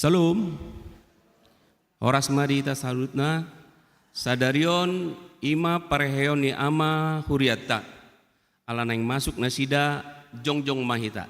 Salam. Horas marita salutna sadarion ima pareheon ni ama huriatta alana yang masuk nasida jongjong mahita.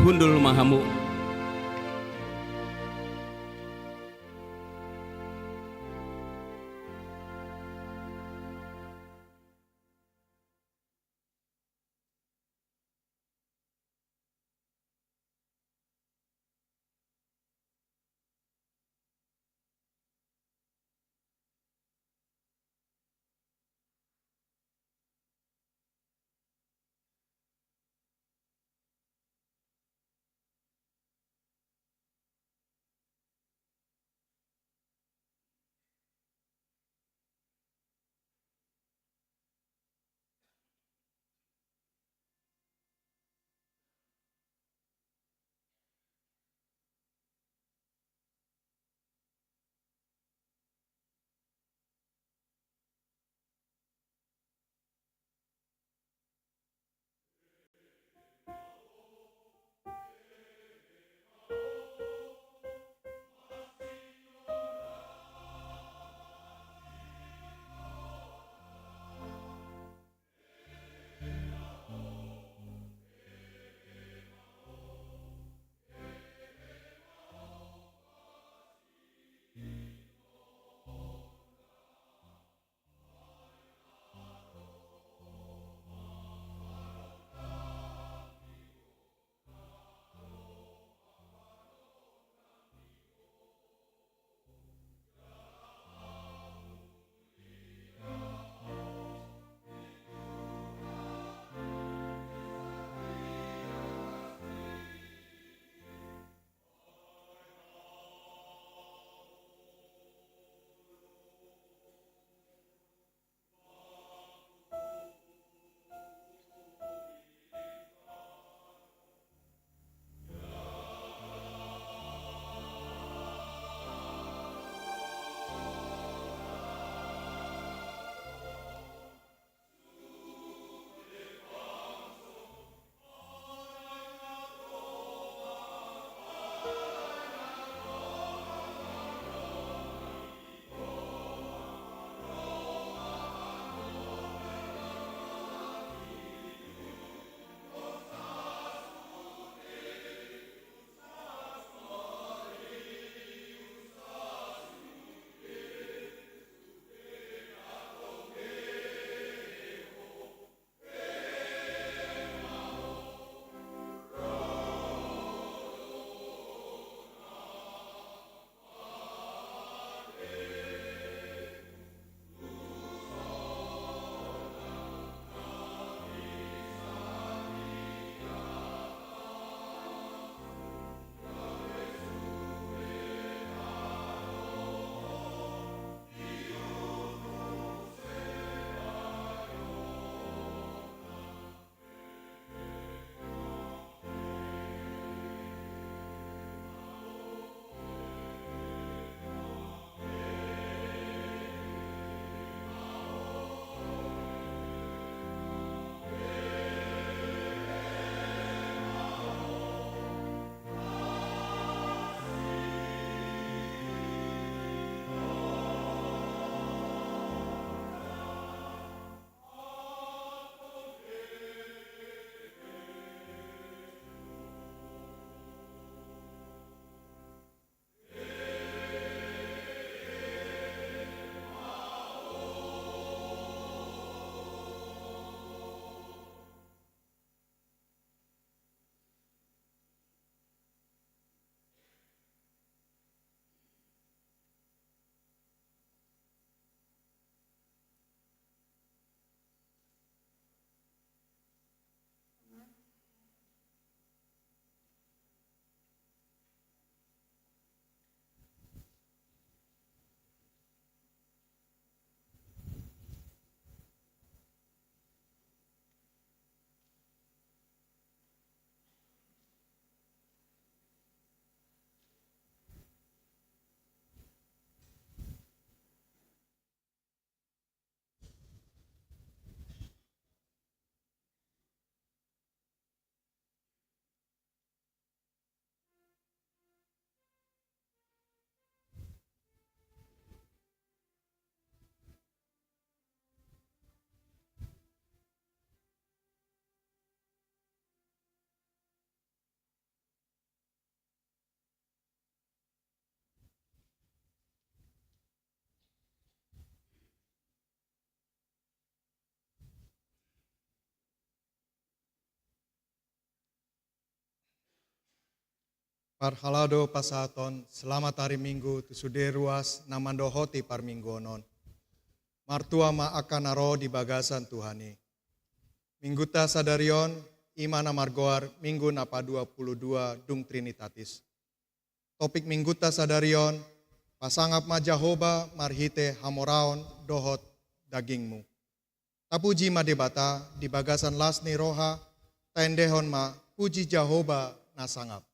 Hundul Mahamu Parhalado pasaton, selamat hari Minggu, tusude ruas namando hoti par minggonon. Martua ma akan aro di bagasan Tuhani. Mingguta sadarion, imana margoar, minggu napa 22 dung Trinitatis. Topik mingguta sadarion, pasangap ma Jahoba marhite hamoraon dohot dagingmu. Tapuji ma debata, di bagasan lasni roha, taendehon ma puji Jahoba nasangap.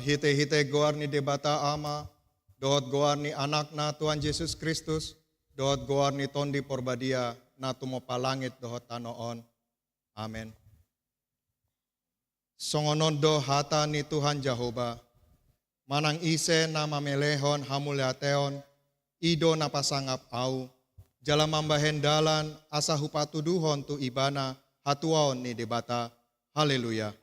Hite-hite goar ni debata ama, dohot goar ni anak na Tuhan Yesus Kristus, dohot goar ni tondi porbadia, na tumopa langit dohot tanoon. Amen. Songonon do hata ni Tuhan Jahoba, manang ise na mamelehon hamulyateon, ido na pasangap au, jala mambahen dalan asa hupatuduhon tu ibana, hatuaon ni debata. Haleluya.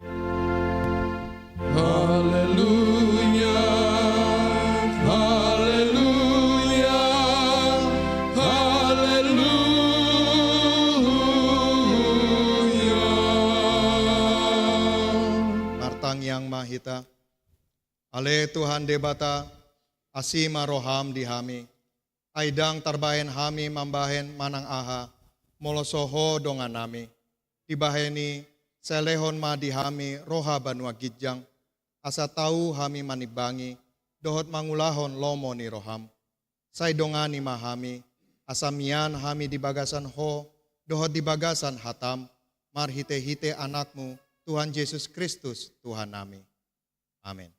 Haleluya, haleluya, haleluya. Martang yang mahita, ale Tuhan debata, asima roham dihami, aidang tarbahen hami mambahen manang aha, molosoho dongan nami, dibaheni selehon ma dihami roha banua gijang, asa tahu hami manibangi, dohot mangulahon lomo ni roham. Say dongani mahami, asamian hami di bagasan ho, dohot di bagasan hatam, marhite-hite anakmu, Tuhan Yesus Kristus, Tuhan nami. Amin.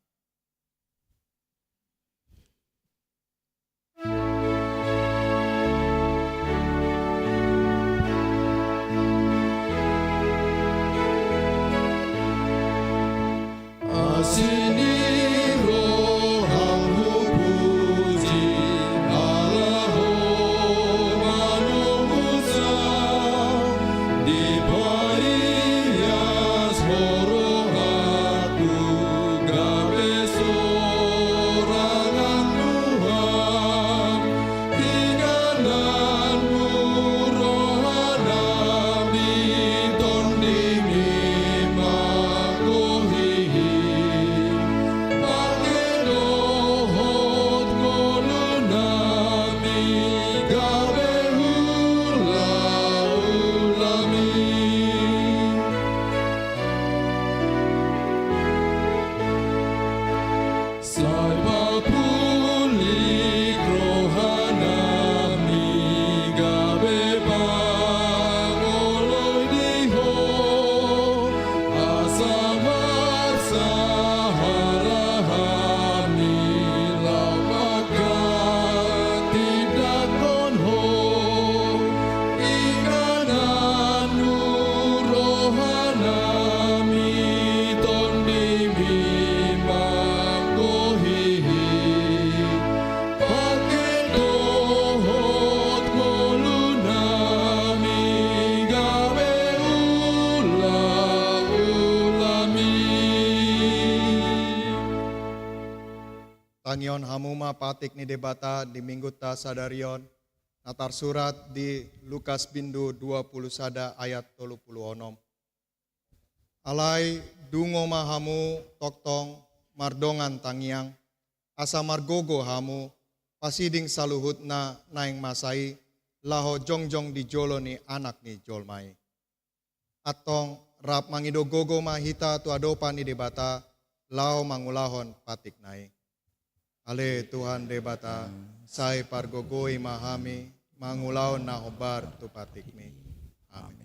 Asini rohammu Angion hamuma patik ni debata di minggu ta sadarion. Natar surat di Lukas bindu 20 sada ayat 36. Alai dungo mahamu toktong mardongan tangiang. Asa margogo hamu pasiding saluhut na naing masai laho jongjong di jolo ni anak ni jolmai. Atong rap mangidogogo mahita tu adopa ni debata lao mangulahon patik nai. Ale Tuhan debata sai pargogoi mahami mangulahon na hobar tu patik mi. Amin.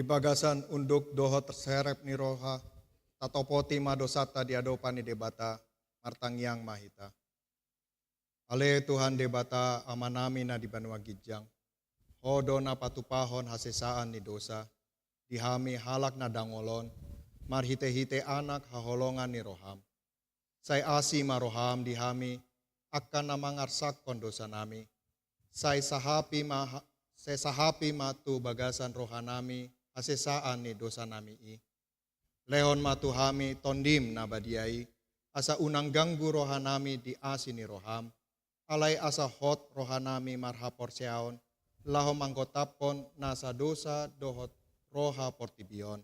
bagasan unduk doho terserep ni roha, tatopoti madosata di adopan ni debata, martang yang mahita. Ale Tuhan debata amanami na di banua gijang, hodo na patupahon hasesaan ni dosa, dihami halak na dangolon, marhite-hite anak haholongan ni roham. Say asi maroham dihami, akan na mangarsakon dosa nami. Say sahapi matu bagasan rohanami, hasesaan ni dosa nami i. Lehon matuhami tondim na badiai, asa unang ganggu rohanami di asi ni roham, alay asa hot rohanami marhapor siaon, lahom anggotapon nasa dosa dohot roha portibion.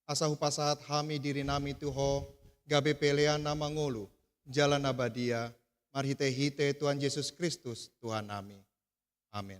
Asa hupasahat hami diri nami tuho, gabe pelean na mangulu, jalan abadia, marhite-hite Tuhan Yesus Kristus Tuhan nami. Amin.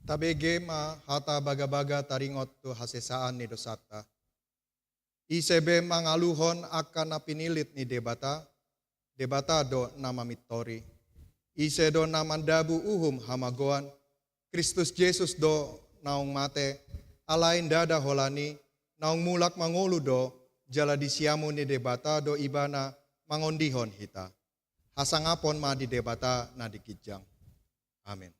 Tabege ma hata baga-baga taringot tu hasesaan ni dosata. Isebe mangaluhon akan napinilit ni debata do nama mitori. Ise do namandabu uhum hamagoan, Kristus Yesus do naung mate, alain dada holani, naung mulak mangolu do, jala disiamu ni debata do ibana mangondihon hita. Hasangapon ma di debata na dikijang. Amin.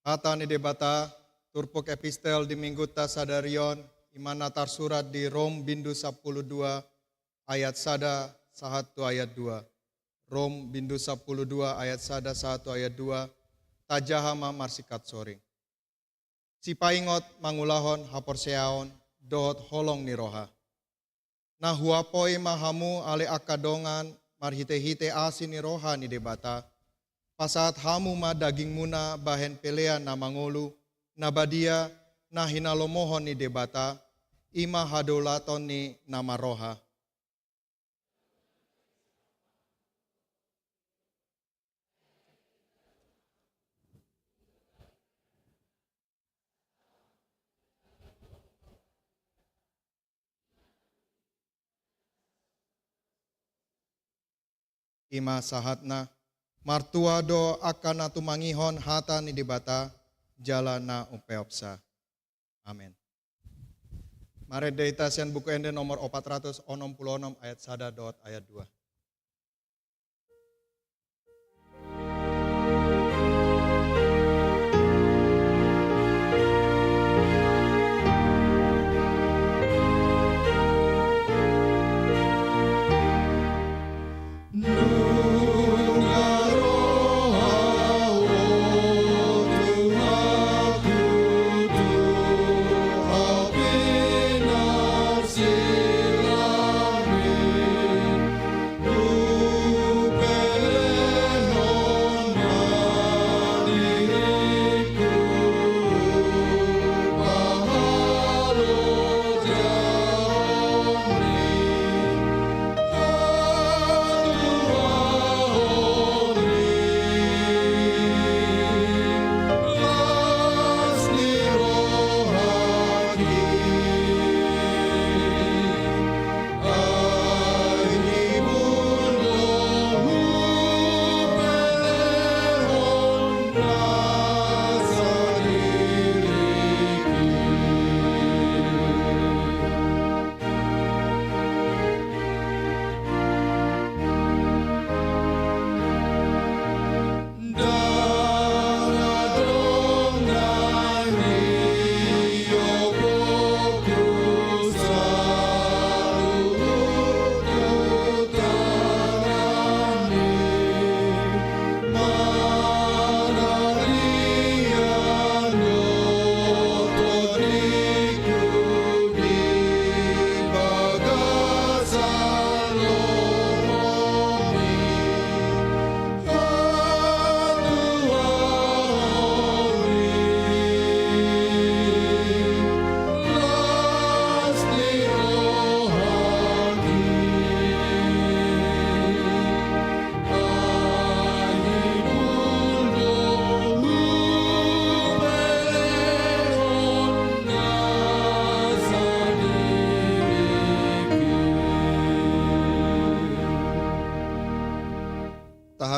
Hata ni debata, turpuk epistel di minggu tasadarion, imana tarsurat di Rom bindu 12 ayat sada 1 ayat 2. Rom bindu 12 ayat sada 1 ayat 2, tajahama marsikat soring. Si paingot mangulahon haporseaon, dohot holong ni roha. Nah huapoi mahamu ale akadongan, marhite-hite asin ni roha ni debata, pasaat hamu ma daging muna bahen pelea na mangolu, na badia na hinalomohon ni debata, ima hadolaton ni nama roha. Ima sahatna, martuado akan natumangihon hata ni debata, jala na upeopsa. Amin. Mari deitasian buku ende nomor 466 ayat sada dot ayat 2.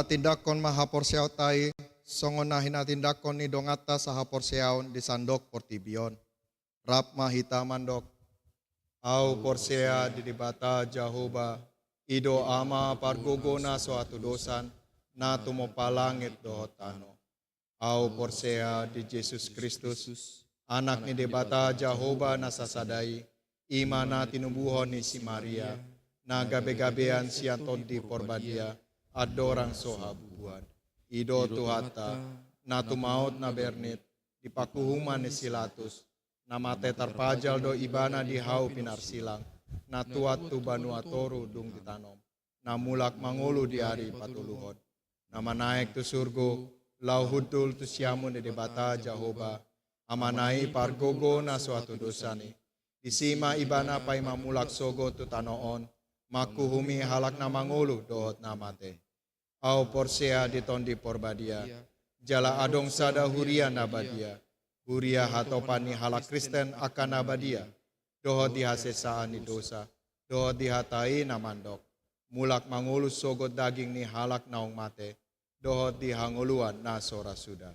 Tindakon mahaporseaw tai, songon na hinatindakon ni dongata sa haporseaon di sandok portibion. Rap mahita mandok, au porsea di dibata Jahoba, ido ama pargogona suatu dosan, na tumopalangit dohotano. Au porsea di Yesus Kristus, anak ni debata Jahoba nasasadai, ima na tinubuhon ni si Maria, na gabe-gabean sianton di porbadia, adorang sohabuan, ido tuhata, na tumaot na bernit, dipakuhuman ni silatus, na mate tarpajal do ibana di hau pinarsilang, na tuat tu banuatoru dung ditanom, na mulak mangulu di hari patuluhod, na manaik tu surgo, lau hudul tu siamun di debata Jahoba, amanai pargogo na suatu dosani, isima ibana pay mamulak sogo tu tanoon, makuhumi halak na mangulu dohot na mate. Au porsea di tondi porbadia, jala adong sada huria nabadia, huria hatopani halak Kristen akan nabadia, dohot dihasesaan ni dosa, dohot dihatai namandok, mulak mangulus sogot daging ni halak naong mate, dohot dihanguluan na sora sudah.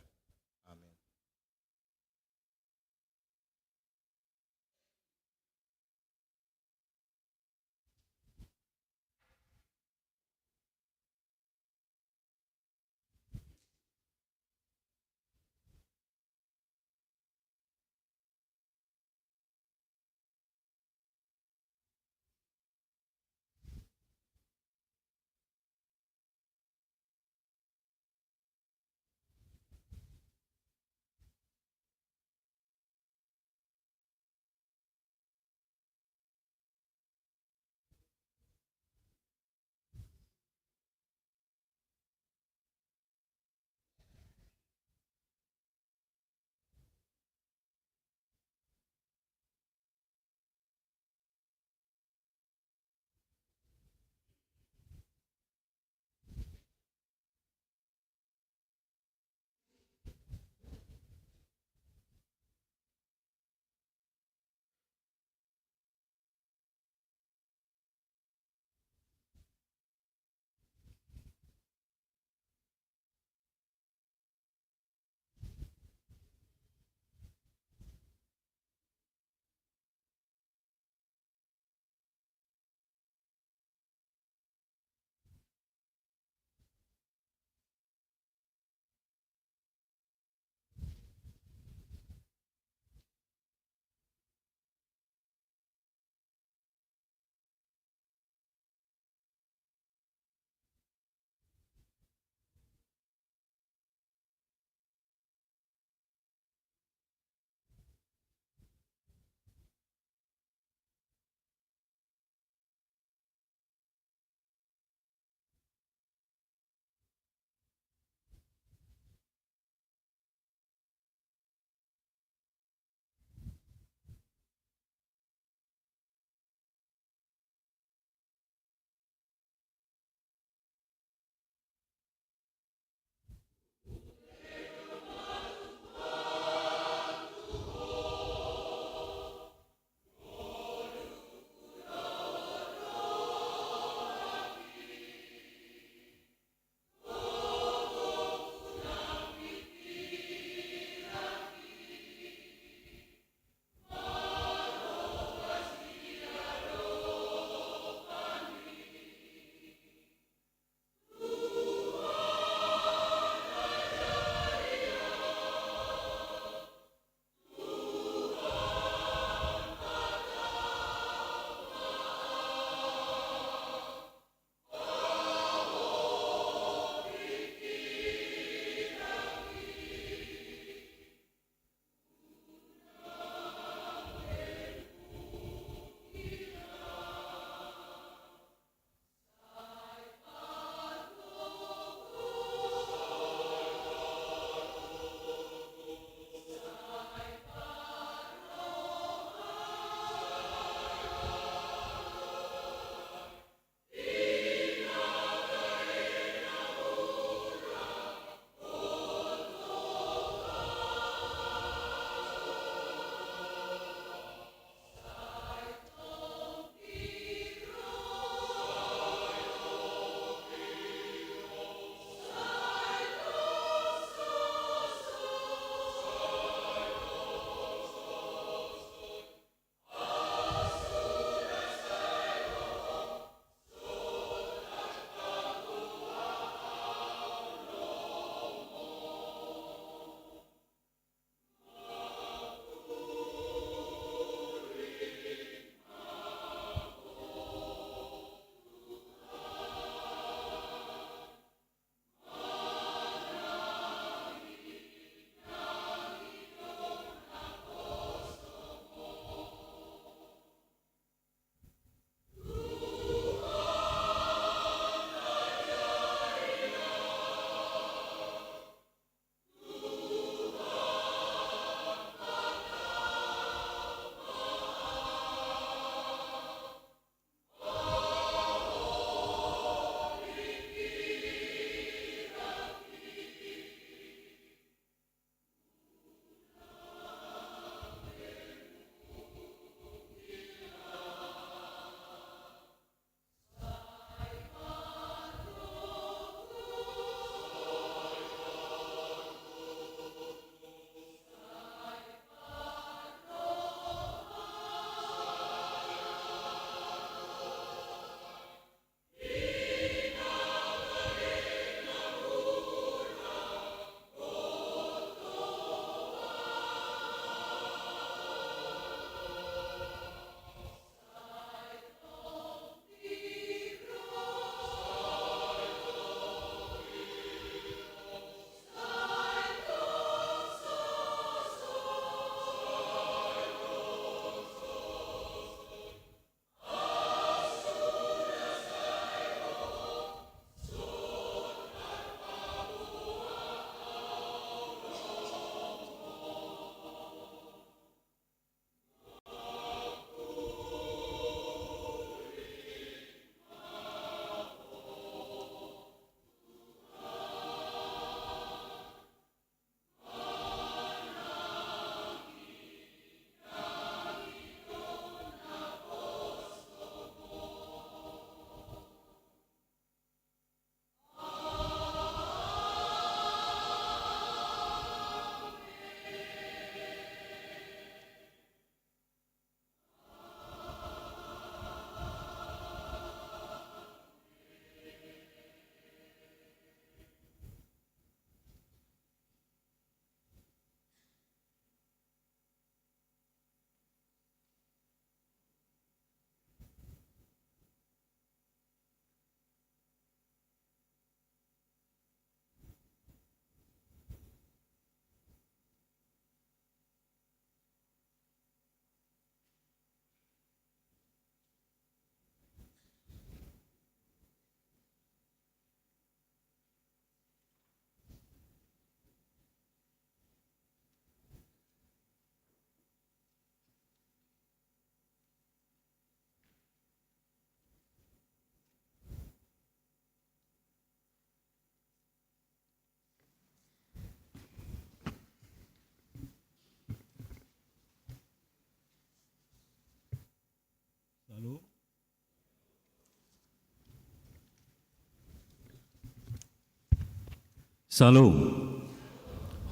Salam.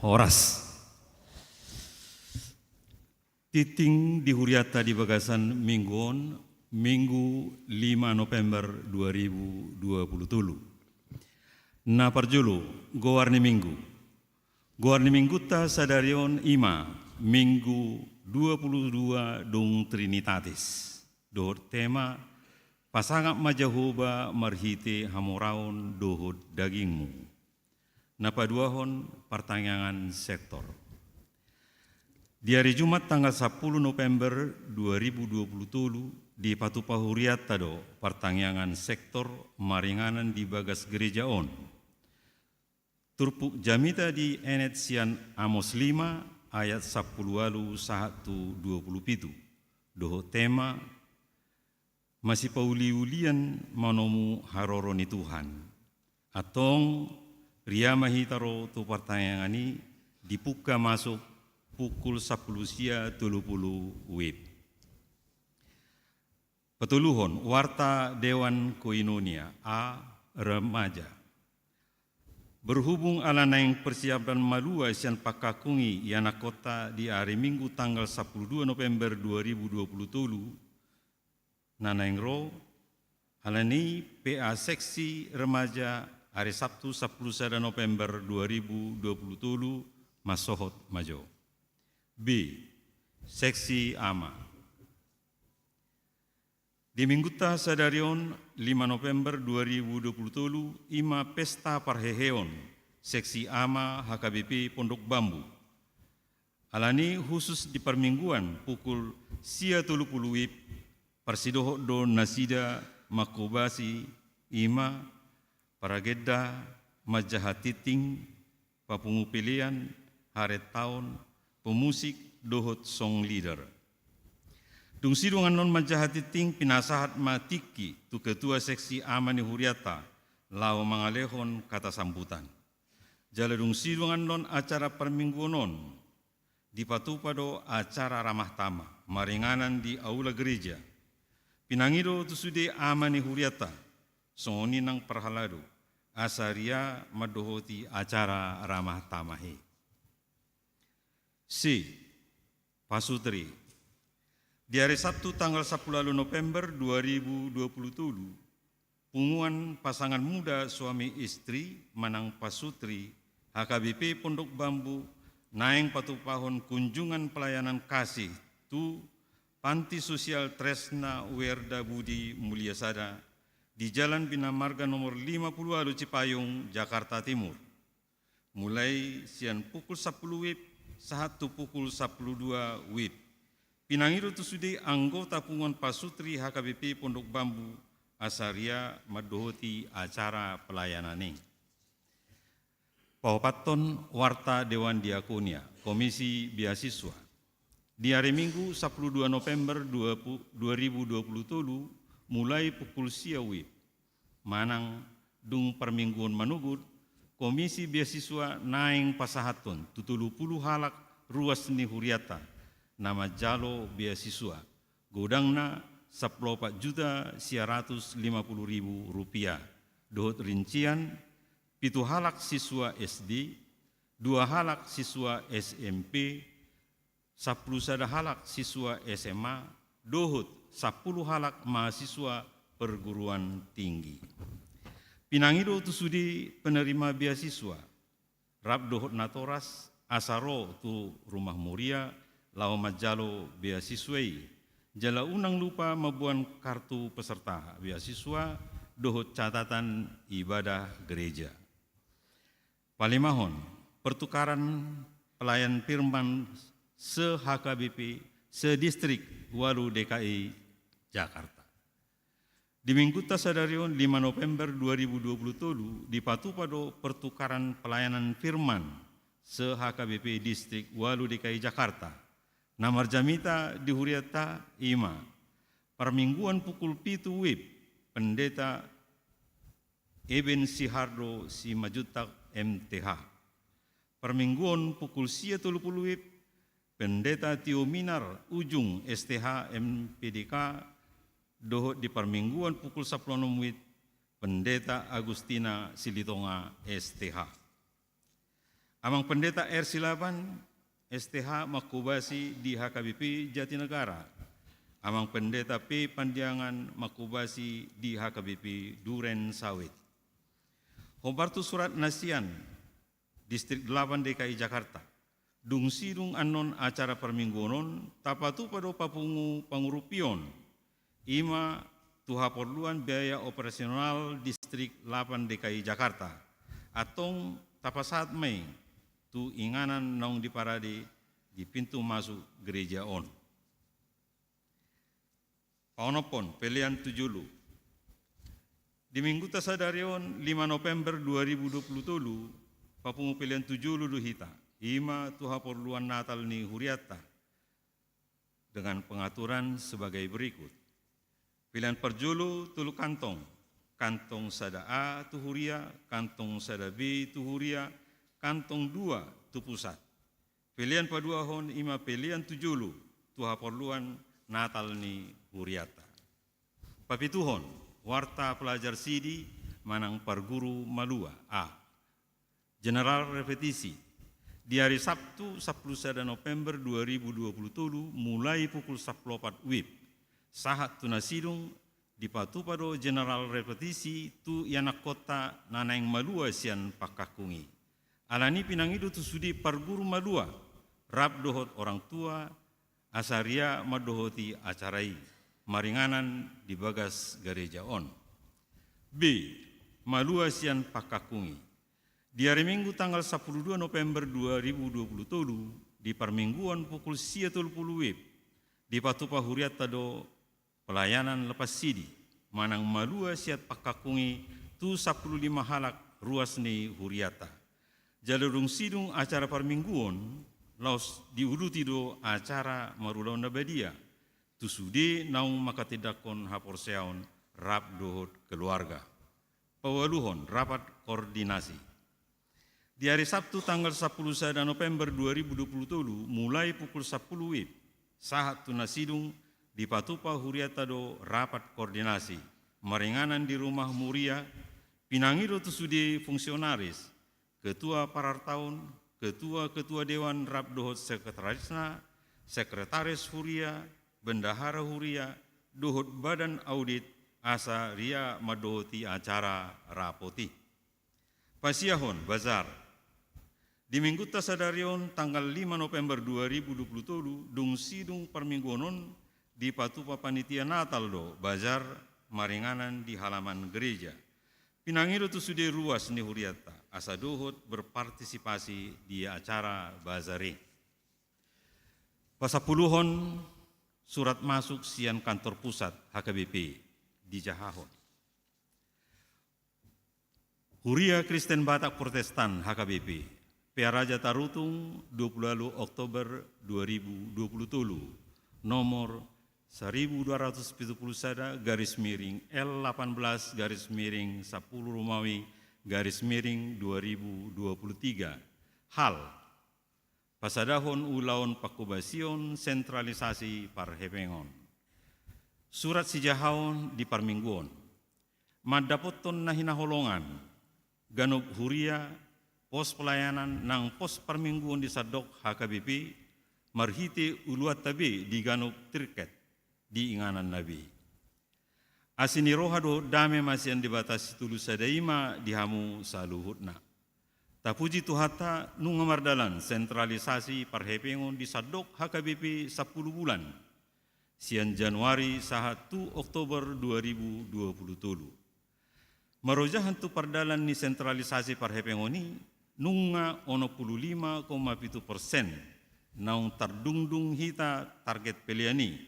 Horas. Titing dihuriata di Bagasan Mingguon, Minggu 5 November 2020. Na parjulu, gowarni Minggu. Gowarni Minggu ta sadarion ima, Minggu 22 dong Trinitatis. Dohot tema, pasangan majahoba marhite hamoraon dohot dagingmu. Napaduahon pertanyaan sektor. Di hari Jumat tanggal 10 November 2020 di Patupahuriat tado pertanyaan sektor maringanan di Bagas Gereja On. Turpuk jamita di Enet Sian Amos 5 ayat 10 walu 1:27. Doho tema masih pauliulian manomu haroroni Tuhan. Atong Ria mahitaro tu pertanyaan ini dibuka masuk pukul 10 sia 30 WIB. Petuluhon Warta Dewan Koinonia A Remaja. Berhubung ala naing persiapan malua sian pakakungi yana kota di hari Minggu tanggal 12 November 2020 nanaing ro alani PA Seksi Remaja hari Sabtu 10 November 2020 Masohot Majo. B. Seksi Ama. Di Minggu ta sadarion 5 November 2020 ima pesta parheheon Seksi Ama HKBP Pondok Bambu. Alani khusus di permingguan pukul sia 30 WIB Persidoho do Nasida Makobasi ima Parageda, Majahatiting, Papungu Pilihan, Haret Tahun, Pemusik, Dohot Song Leader. Dung sidungan non Majahatiting pinasahat matiki tu ketua seksi Amani Huriata, lau mangalehon kata sambutan. Jala dung sidungan non acara permingguanon, di Patupado acara ramah tamah, maringanan di aula gereja. Pinangido tu sude Amani Huriata, songoni nang perhalado, asaria madohoti acara ramah tamahe. C. Pasutri. Di hari Sabtu tanggal 10 November 2020, punguan pasangan muda suami istri Manang Pasutri, HKBP Pondok Bambu, naeng patupahon kunjungan pelayanan kasih tu Panti Sosial Tresna Werda Budi Mulyasada, di Jalan Bina Marga nomor 50 Alu Cipayung, Jakarta Timur. Mulai siang pukul 10 WIB, satu pukul 12 WIB. Pinangiru tusudi anggota punguan Pasutri HKBP Pondok Bambu, asaria madohoti acara pelayanan ini. Paupaton Warta Dewan Diakonia, Komisi Beasiswa. Di hari Minggu 12 November 2020, mulai pukul sia WIB, manang dung permingguan manugut, Komisi Beasiswa naing pasahaton 70 halak ruas ni Huriata, nama jalo beasiswa, godangna 14.150.000 rupiah, dohot rincian, 7 halak siswa SD, 2 halak siswa SMP, 10 halak siswa SMA, dohot 10 halak mahasiswa perguruan tinggi. Pinangido tu sudi penerima beasiswa, rab dohot natoras, asaro tu rumah muria, lau majalo beasiswai, jala unang lupa mabuan kartu peserta beasiswa, dohot catatan ibadah gereja. Palimahon, pertukaran pelayan firman se-HKBP, se-distrik Walu DKI Jakarta. Di Minggu tasadarion 5 November 2020 di Patupado pertukaran pelayanan firman se-HKBP distrik Walu DKI Jakarta. Namar jamita di Huriata Ima. Permingguan pukul 7 WIB, Pendeta Eben Sihardo Simajutak MTH. Permingguan pukul 30 WIB, Pendeta Tio Minar Ujung STH MPDK, dohot di permingguan pukul 10 WIB, Pendeta Agustina Silitonga STH. Amang Pendeta R. Silaban, STH Makubasi di HKBP Jatinegara. Amang Pendeta P. Pandiangan Makubasi di HKBP Duren Sawit. Hobartu Surat Nasian, Distrik 8 DKI Jakarta. Dung sidung anon acara permingguan, tapatu pada papungu pangurupion. Ima tuha perluan biaya operasional Distrik 8 DKI Jakarta. Atong tapasat Mei, tu inganan naung diparadi di pintu masuk gereja on. Paonopon, pilihan tujulu. Di minggu tasadarion 5 November 2020, papungu pilihan tujulu duhita. Ima tuha perluan Natal ni huriata dengan pengaturan sebagai berikut. Pilihan perjulu tulu kantong, kantong sada A tu huria, kantong sada B tu huria, kantong 2 tu pusat. Pilihan padua hon ima pilihan tujulu tuha perluan Natal ni huriata. Papituhon, warta pelajar sidi manang parguru malua A. General repetisi. Di hari Sabtu 10 November 2020 mulai pukul 14 WIB. Sahat tunasidung di patupado general repetisi tu yanak kota nanaing malua sian pakakungi. Alani pinangidu tu sudi parguru malua, rap dohot orang tua, asaria madohoti acarai, maringanan di bagas gereja on. B. Malua sian pakakungi. Di hari Minggu tanggal 12 November 2020 di permingguan pukul 10 WIB di Patupa Huriat Tado pelayanan lepas sidi manang malua siat pakakungi tu 15 halak ruas ni huriata. Jalurung sidung acara permingguan laos diuruti do acara marulau nabadia tu sudi naung makatidakon haporseaon rap dohot keluarga. Pawaluhon rapat koordinasi. Di hari Sabtu tanggal 10 November 2020 mulai pukul 10 WIB, sahat tunasidung di Patupa Huriatado rapat koordinasi, maringanan di rumah Muria, pinangido tu sudi fungsionaris, ketua parartaun, ketua Dewan Rabdohot Sekretarisna, Sekretaris Huria, Bendahara Huria, Dohot Badan Audit, Asa Ria Madohoti acara rapoti. Pasiahon Bazar. Di minggu tasadarion tanggal 5 November 2020 dung sidung permingguanon di Patupa Panitia Natal do bazar maringanan di halaman gereja. Pinangido tu sudi ruas ni huriata asa dohot berpartisipasi di acara bazare. Pasapuluhon surat masuk sian kantor pusat HKBP di Jahahon. Huria Kristen Batak Protestan HKBP. Raja Tarutung 20 Oktober 2020 nomor 1271 garis miring L18 garis miring 10 Romawi garis miring 2023 hal pasadahon ulaon pakubasion sentralisasi parhepengon surat sijahaon di parmingguon madapoton nahinaholongan ganop huria pos pelayanan nang pos permingguan di Sadok HKBP marhite uluat tabe di ganop tirket di inganan Nabi. Asini rohado dame masian dibatasi tulu sadaima dihamu saluhutna. Tapuji tuhata nungamardalan sentralisasi parhepengon di Sadok HKBP 10 bulan. Sian Januari sahat 2 Oktober 2020. Marojahan tu pardalan ni sentralisasi parhepengoni nunga 15,7% naung tardungdung hita target peliani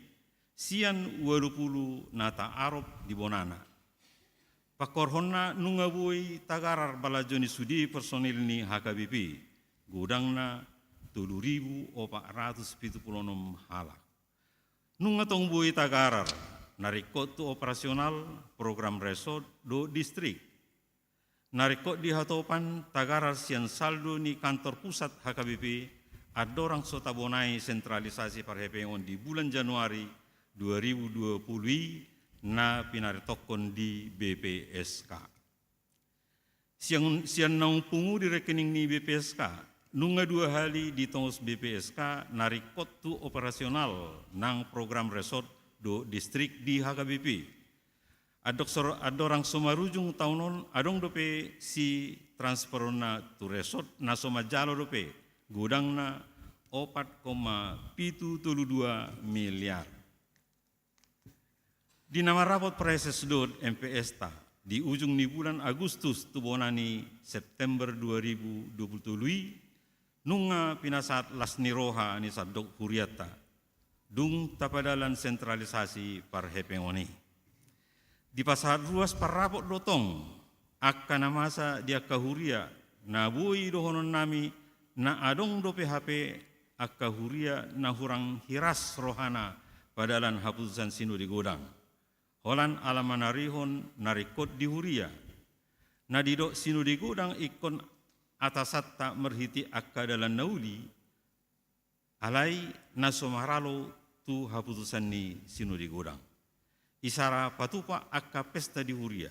sian 20 nata arop di bonana. Pakorhonna nunga bui tagarar balajoni sudi personil ni HKBP gudangna 3.476 halak. Nunga tong bui tagarar narikot tu operasional program resort do distrik. Narikot di hatopan tagarar sian saldo ni kantor pusat HKBP adorang sotabonai sentralisasi parhepengon di bulan Januari 2020 na pinaritokon di BPSK. Sian naung pungu di rekening ni BPSK nunga 2 hali di tongos BPSK narikot tu operasional nang program resort do distrik di HKBP. Adorang somarujung taunon adong dope si transferona tu resort na somajalo dope gudang na 4,732 miliar. Di nama rapot preses dot MPS ta di ujung ni bulan Agustus tu bonani September 2020 nunga pinasat lasni roha ni sadok huriata dung tapadalan sentralisasi parhepengoni. Di pasar ruas parapot dotong akka namasa dia kahuria na bui dohonon nami na adong do PHP akka huria na hurang hiras rohana padalan haputusan sinu di godang. Holan alamanarihon narikot di huria. Na didok sinu di godang ikon atasat tak merhiti akka dalan nauli alai na somaralo tu haputusan ni sinu di godang. Isara patupa akka pesta di huria.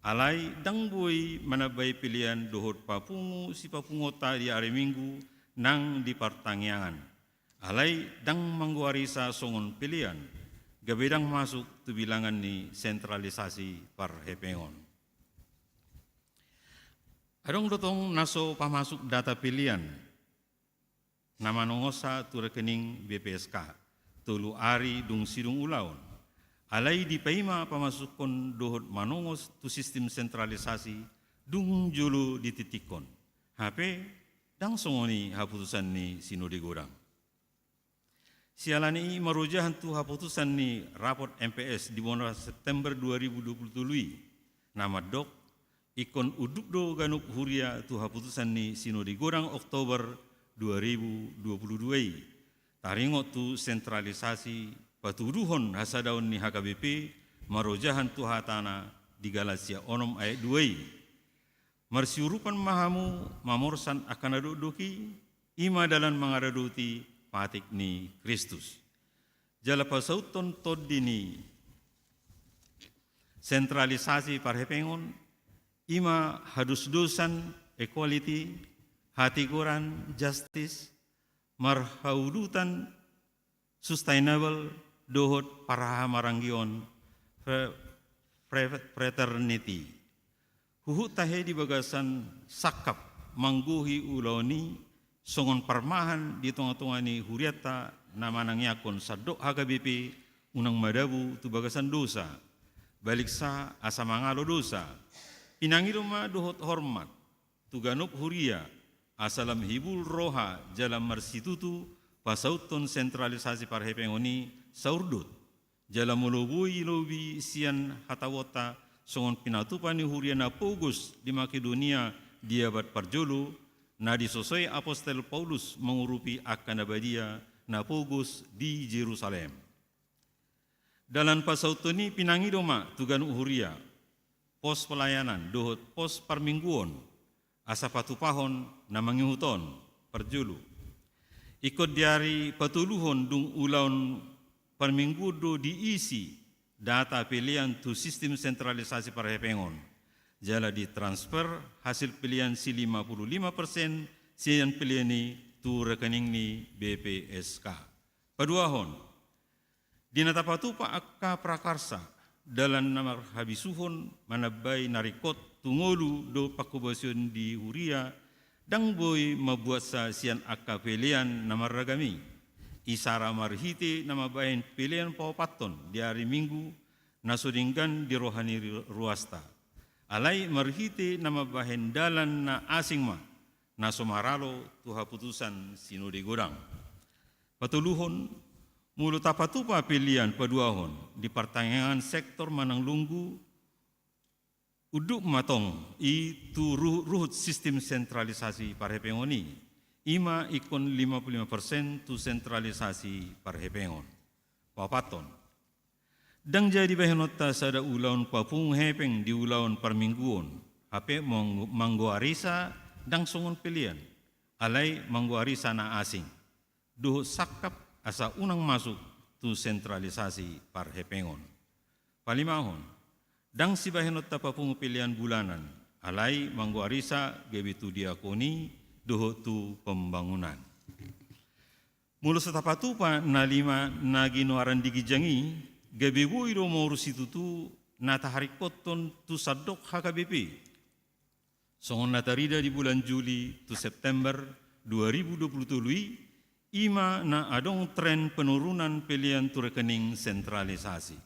Alai dang boy manabay pilihan dohot papungu si papungota di hari Minggu nang di pertangyangan. Alai dang mangguarisa songon pilihan. Gabedang masuk tu bilangan ni sentralisasi parhepengon. Adong dotong naso pamasuk data pilihan. Nama nongosa tu rekening BPSK. Tulu ari dung sidung ulaon. Alai di paima pamasukon dohot manongos tu sistem sentralisasi dung julu dititikon. HP dang songoni haputusan ni sinodi godang. Sialani marujahan tu haputusan ni raport MPS di bulan September 2020. Nama dok ikon uduk do ganuk huria tu haputusan ni sinodi godang Oktober 2022. Taringot tu sentralisasi patuduhon hasadaun ni HKBP marojahan tu hatana di Galatia onom ayat 2. Marsiurupan mahamu mamorsan akan aduduki ima dalan mangaraduti patik ni Kristus. Jala pasauton todini sentralisasi parhepengon ima hadus dosan equality hatiguran justice marhaudutan sustainable dohot paraha maranggion fraternity. Huhut tahe di bagasan sakap mangguhi uloni songon parmahan di tengah-tengah ni huriata nama nangyakon sadok HKBP unang madabu tu bagasan dosa. Balik sa asa mangalo dosa. Pinangiluma dohot hormat tu ganup huria asalam hibul roha jalam marsitutu pasauton sentralisasi parhepengoni saurdut jala mulubui lobi sian hatawota songon pinatupan ni huria na pogus di Makedonia dia bat parjolo na disosoi apostol Paulus mengurupi akan abadia na pogus di Jerusalem. Dalam pasautoni pinangidoma tugan huria pos pelayanan dohot pos parmingguon asa patupahon na mangihuton parjolo. Ikut diari patuluhon dung ulaun parminggu do diisi data pilihan tu sistem sentralisasi parhepengon. Jala ditransfer hasil pilihan si 55% sian pilihan ni tu rekening ni BPSK. Paduahon, dinatapatupa akka prakarsa dalam nama habisuhon manabay narikot tungolu do pakubasion di huria dang boy mabuat sa sian akka pilihan nama ragami. Isara marhiti nama bayan pilihan pawapaton di hari Minggu nasudinggan di rohani ruasta. Alai marhiti nama bahan dalan na asing ma na somaralo tuha putusan sinodi godang. Patuluhon mulut tapatupa pilihan paduahon di pertanyaan sektor manang lunggu uduk matong itu ruhut sistem sentralisasi parhepengoni ima ikon 55% tu sentralisasi parhepengon papaton dang jadi bahenota sada ulaun papung hepeng di ulaun parmingguon hape mangguarisa dang songon pilihan alai mangguarisa na asing duh sakap asa unang masuk tu sentralisasi parhepengon palimahon dang si bahenot tapapung pilihan bulanan alai mangguarisa gebitu diakoni doho tu pembangunan. Mulu setapatu pa na lima nagi nuaran digijangi, gabebu iro maurus itu tu nata hari koton tu sadok HKBP. Songon natarida di bulan Juli tu September 2027 ima na adong tren penurunan pilihan tu rekening sentralisasi.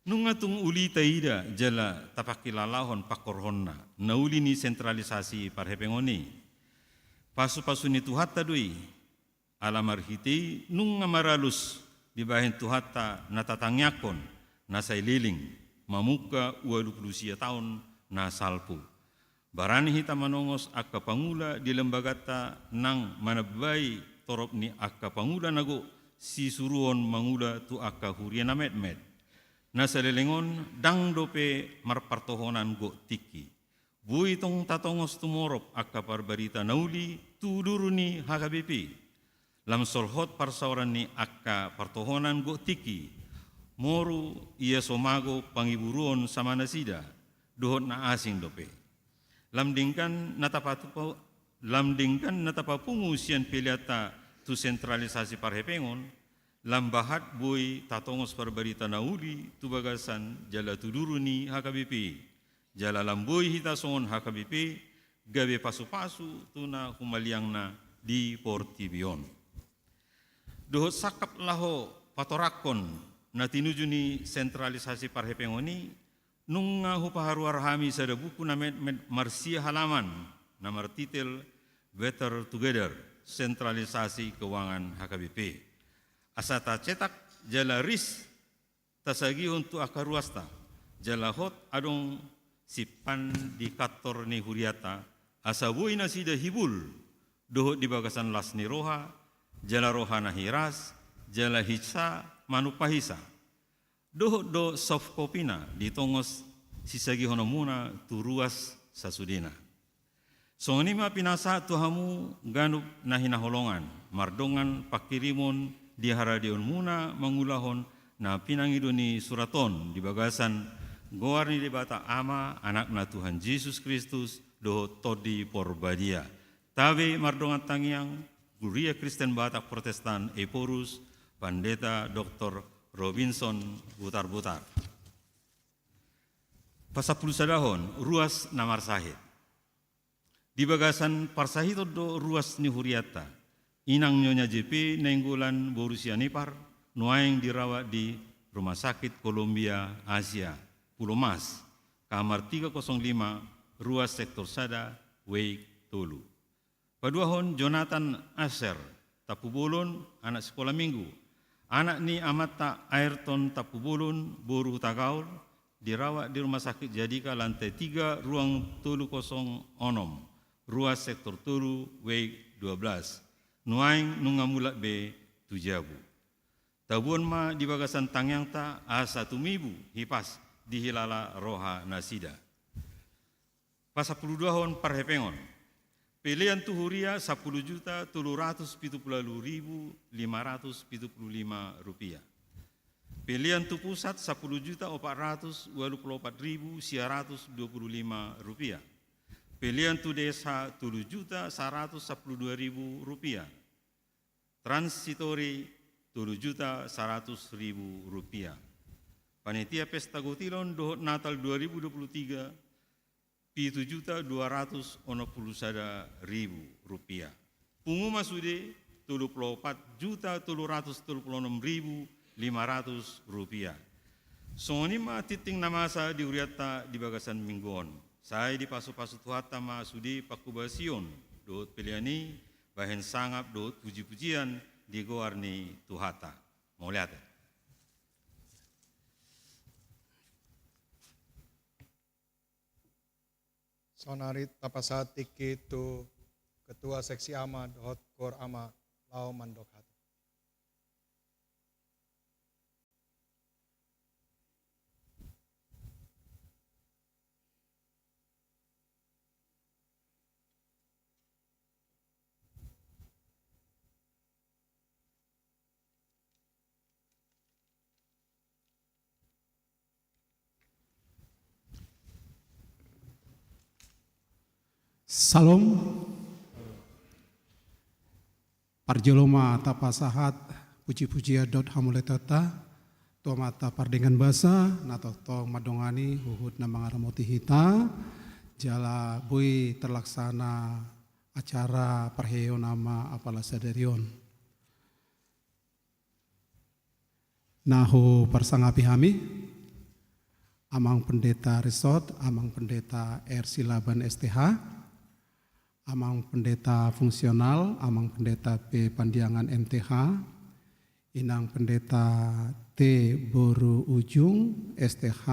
Nungatung uli taida jala tapakilalahon pakorhonna na uli ni sentralisasi parhepengoni. Pasu-pasu ni tuhata dui alamar hiti nung maralus di bahin tuhata natatangyakon na liling mamuka 20 tahun na salpu. Barani hita manongos akka pangula di lembagata nang manabai torop ni akka pangula nago si suruon mangula tu akka huriana med-med. Na salilingon dang dope marpartohonan go tiki. Bui tong tatongos tumorop akka parbarita nauli tuduruni HKBP. Lam solhot parsauran ni akka partohonan go tiki. Moru ia somago pangiburuon sama nasida. Dohot na asing dope. Lamdingkan natapapungu sian piliata tu sentralisasi parhepengon. Lambahat boy tatongos parbarita nauli tu bagasan jala tuduruni HKBP. Jala lamboy hita songon HKBP gabe pasu-pasu tuna humaliang na di Portibion. Dohot sakap laho patorakon na tinuju ni sentralisasi parhepengoni nung hupaharuar hami sada buku na med marsia halaman na martitel Better Together sentralisasi keuangan HKBP. Asata cetak jala ris tasagi untuk akar ruasta jala hot adong sipan di kantor ni huriata asabui nasida hibul dohot di bagasan las ni roha jala roha na hiras jala hitsa manupahisa dohot do soft kopina di tongos sisagi honomuna tu ruas sasudina. Songonima pinasa tuhamu ganup nahinaholongan mardongan pakirimon di haradion muna mangulahon na pinangidoni suraton di bagasan goarni debata ama anak na Tuhan Yesus Kristus doho todi porbadia. Tabe mardongan tangiang Guria Kristen Batak Protestan Eporus Pandeta Dr. Robinson Butar-Butar. Pasapulu sadahon ruas namar sahid. Di bagasan parsahito do ruas ni huriata. Inang Nyonya JP nenggulan Borussia Nipar, nuaing dirawat di Rumah Sakit Columbia Asia, Pulau Mas, kamar 305, ruas sektor Sada, Wei Tolu. Paduahon Jonathan Asher, Tapubulun, anak sekolah minggu. Anak ni Amata Ayrton Tapubulun, Boru Tagaul, dirawat di Rumah Sakit Jadika lantai 3, ruang Tolu 06, ruas sektor Tolu, Wei 12. Nuaing nungamulak be tujabu. Tabuan ma di bagasan tangyang ta asa tumibu hipas di hilala roha nasida. Pasapuluduahon parhepengon. Pilihan tuhuria 10.770.575 rupiah. Pilihan tu pusat 10.424.925 rupiah. Pilihan tu desa 7.112.000 rupiah. Transitori 7.100.000 rupiah. Panitia Pesta Gotilon dohot Natal 2023 7.261.000 rupiah. Pungu masude 34.336.500 rupiah. Sonima titing namasa di uriata di bagasan mingguon. Saya di pasu-pasu tuhata ma sudi pakubasion dohot piliani bahen sangap dohot puji-pujian di goarni tuhata. Mau lihat? Sonarit tapasat tiki tu Ketua Seksi Ama dohot Kor Ama Lao Mandok Hatu. Salam Parjoloma tapasahat puji-pujian dot hamuletata tua mata pardengan basa natotong madongani huhud na mga ramoti hita jala bui terlaksana acara parheo nama apala sadarion. Nahu parsangapi hami amang pendeta resort, amang pendeta R Silaban STH, amang pendeta fungsional, amang pendeta P Pandiangan MTH, inang pendeta T Boru Ujung STH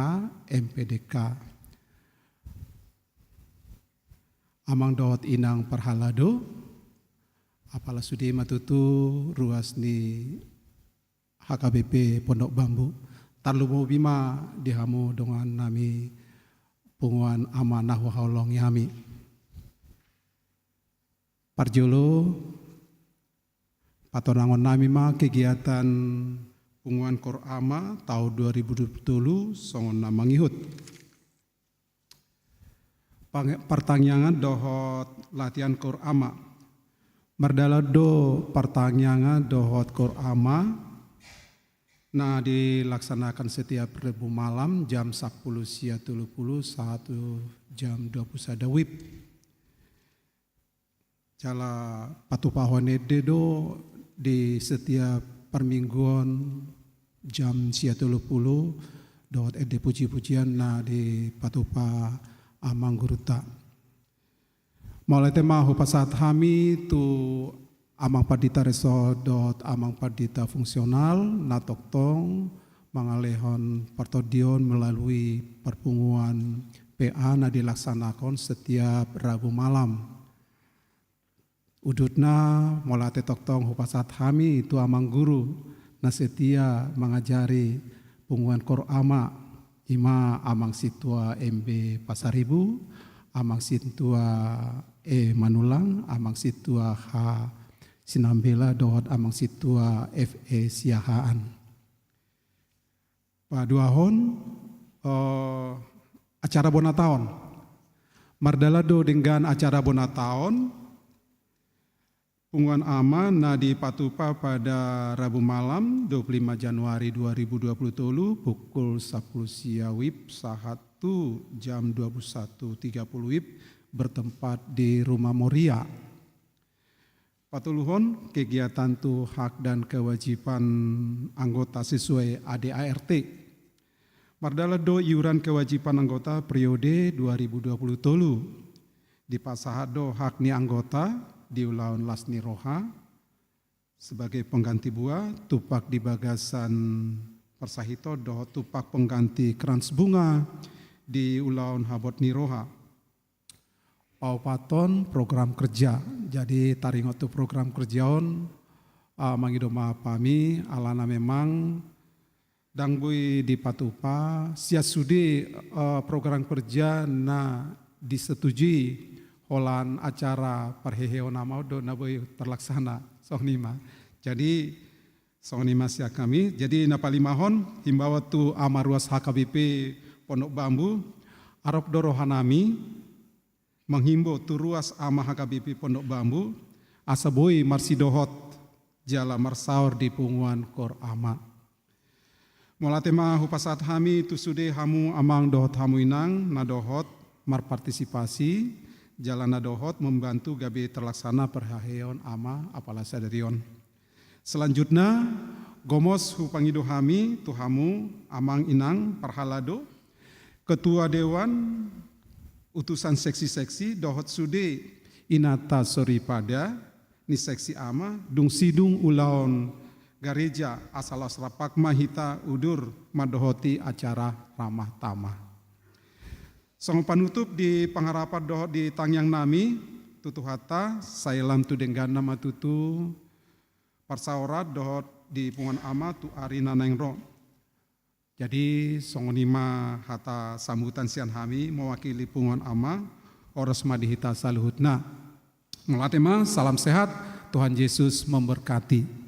MPDK, amang dot inang Parhalado, apala sudi matutu ruas ni HKBP Pondok Bambu, tarlumo bima dihamu dengan nami punguan amanah wahaulong yami. Parjolo patonangon nami ma kegiatan punguan Korama tahun 2020 songon namangihut. Pertanyaan dohot latihan Korama. Mardalado pertanyaan dohot Korama nah dilaksanakan setiap Rabu malam jam 10 sia 30 1 jam 21 WIB. Jala patupahone dedo di setiap permingguan jam sia 30 dot ede puji-pujian na di patupa amang guruta. Mulai tema hupasat hami tu amang padita reso dot amang padita fungsional natoktong mangalehon partodion melalui perpunguan PA na dilaksanakan setiap Rabu malam. Udutna molate toktong hupasat hami itu amang guru na setia mengajari punguan Korama ima amang situa MB Pasaribu, amang situa E Manulang, amang situa H Sinambela dohot amang situa FE Siahaan. Paduahon acara bonataon. Mardalado dengan acara bonataon punguan ama na di Patupa pada Rabu malam 25 Januari 2020 pukul 10 sia WIB sahatu jam 21.30 WIB bertempat di Rumah Moria. Patuluhon kegiatan tu hak dan kewajiban anggota sesuai ADART. Mardalado iuran kewajiban anggota periode 2020 tolu. Di pasahado hak ni anggota diulaun lasni roha sebagai pengganti buah tupak di bagasan persahito doh tupak pengganti krans bunga di ulaun habot ni roha. Paupaton program kerja, jadi taringot tu program kerjaon mangidoma pami alana memang dangbui di Patupa siasudi program kerja na disetujui holan acara parheheo namau do naboi terlaksana songnima. Jadi songnima sia kami, jadi napalimahon himbawat tu amaruas HKBP Pondok Bambu arop dorohanami menghimbau turuas ama HKBP Pondok Bambu asaboi marsidohot jala marsaur di punguan Korama. Molatema hupasat hami tu sude hamu amang dohot hamu inang nadohot marpartisipasi jala nadohot membantu gabe terlaksana perhaheon ama apala sadarion. Selanjutnya gomos hupangido hami tu hamu amang inang Parhalado ketua dewan utusan seksi-seksi dohot sude inata soripada ni seksi ama dung sidung ulaon gareja asalas rapak mahita udur madohoti acara ramah tamah. Song panutup di pengharapan dohot di tangyang nami tutu hata sailam tu denggan nama tutu parsaurat dohot di pungan ama tu ari naneng ro. Jadi songonima hata sambutan sian hami mewakili punguan ama oros madihita saluhutna. Melatema salam sehat, Tuhan Yesus memberkati.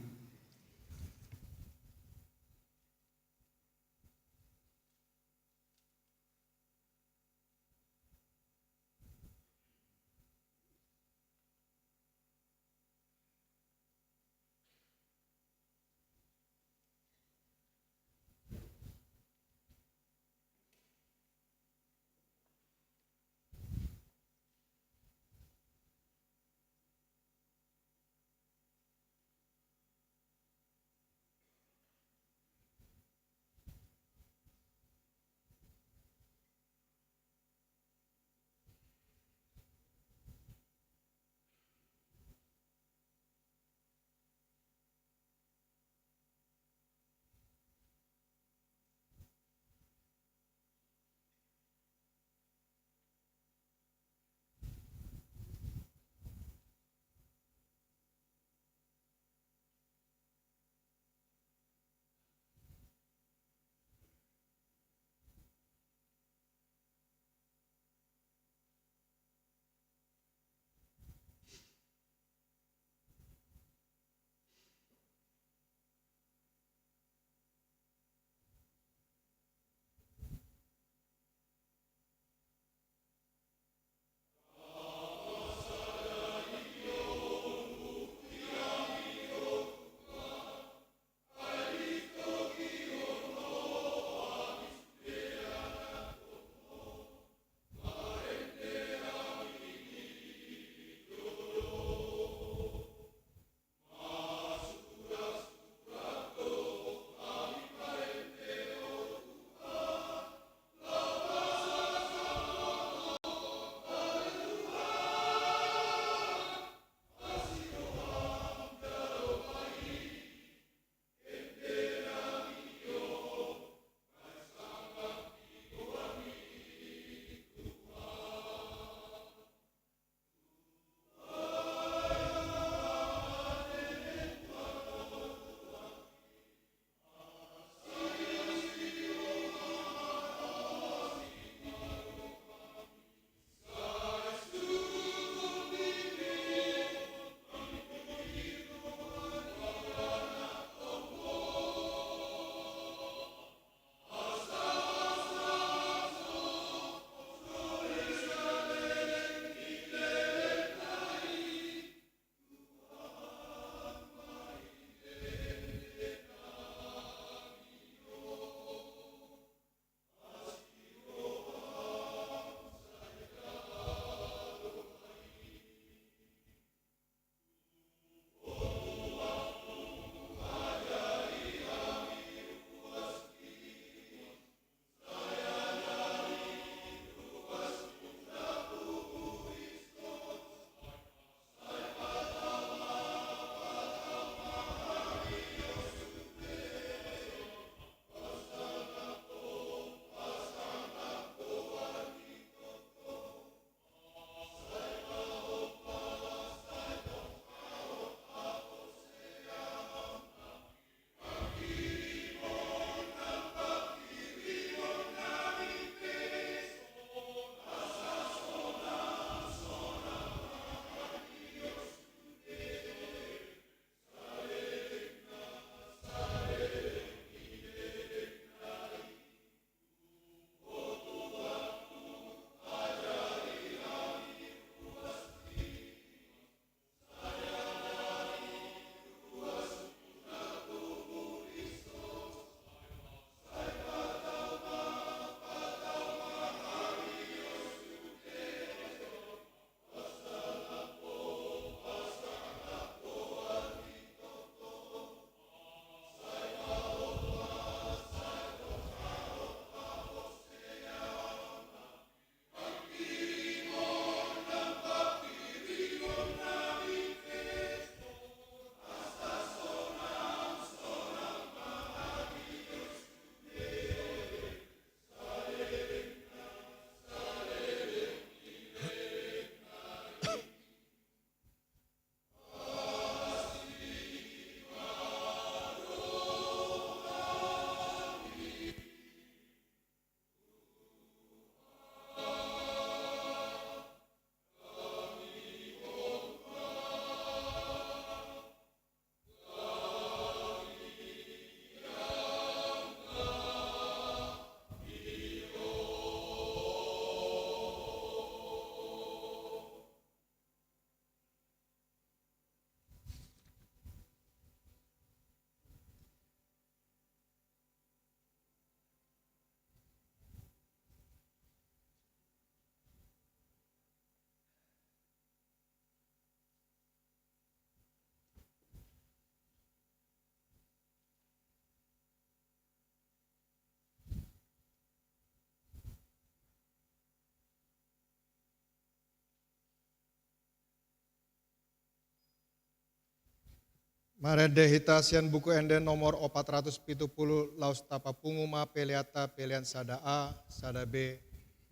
Marede hita sian buku enden nomor 470 laus tapa punguma peliata pelian sada A, sada B,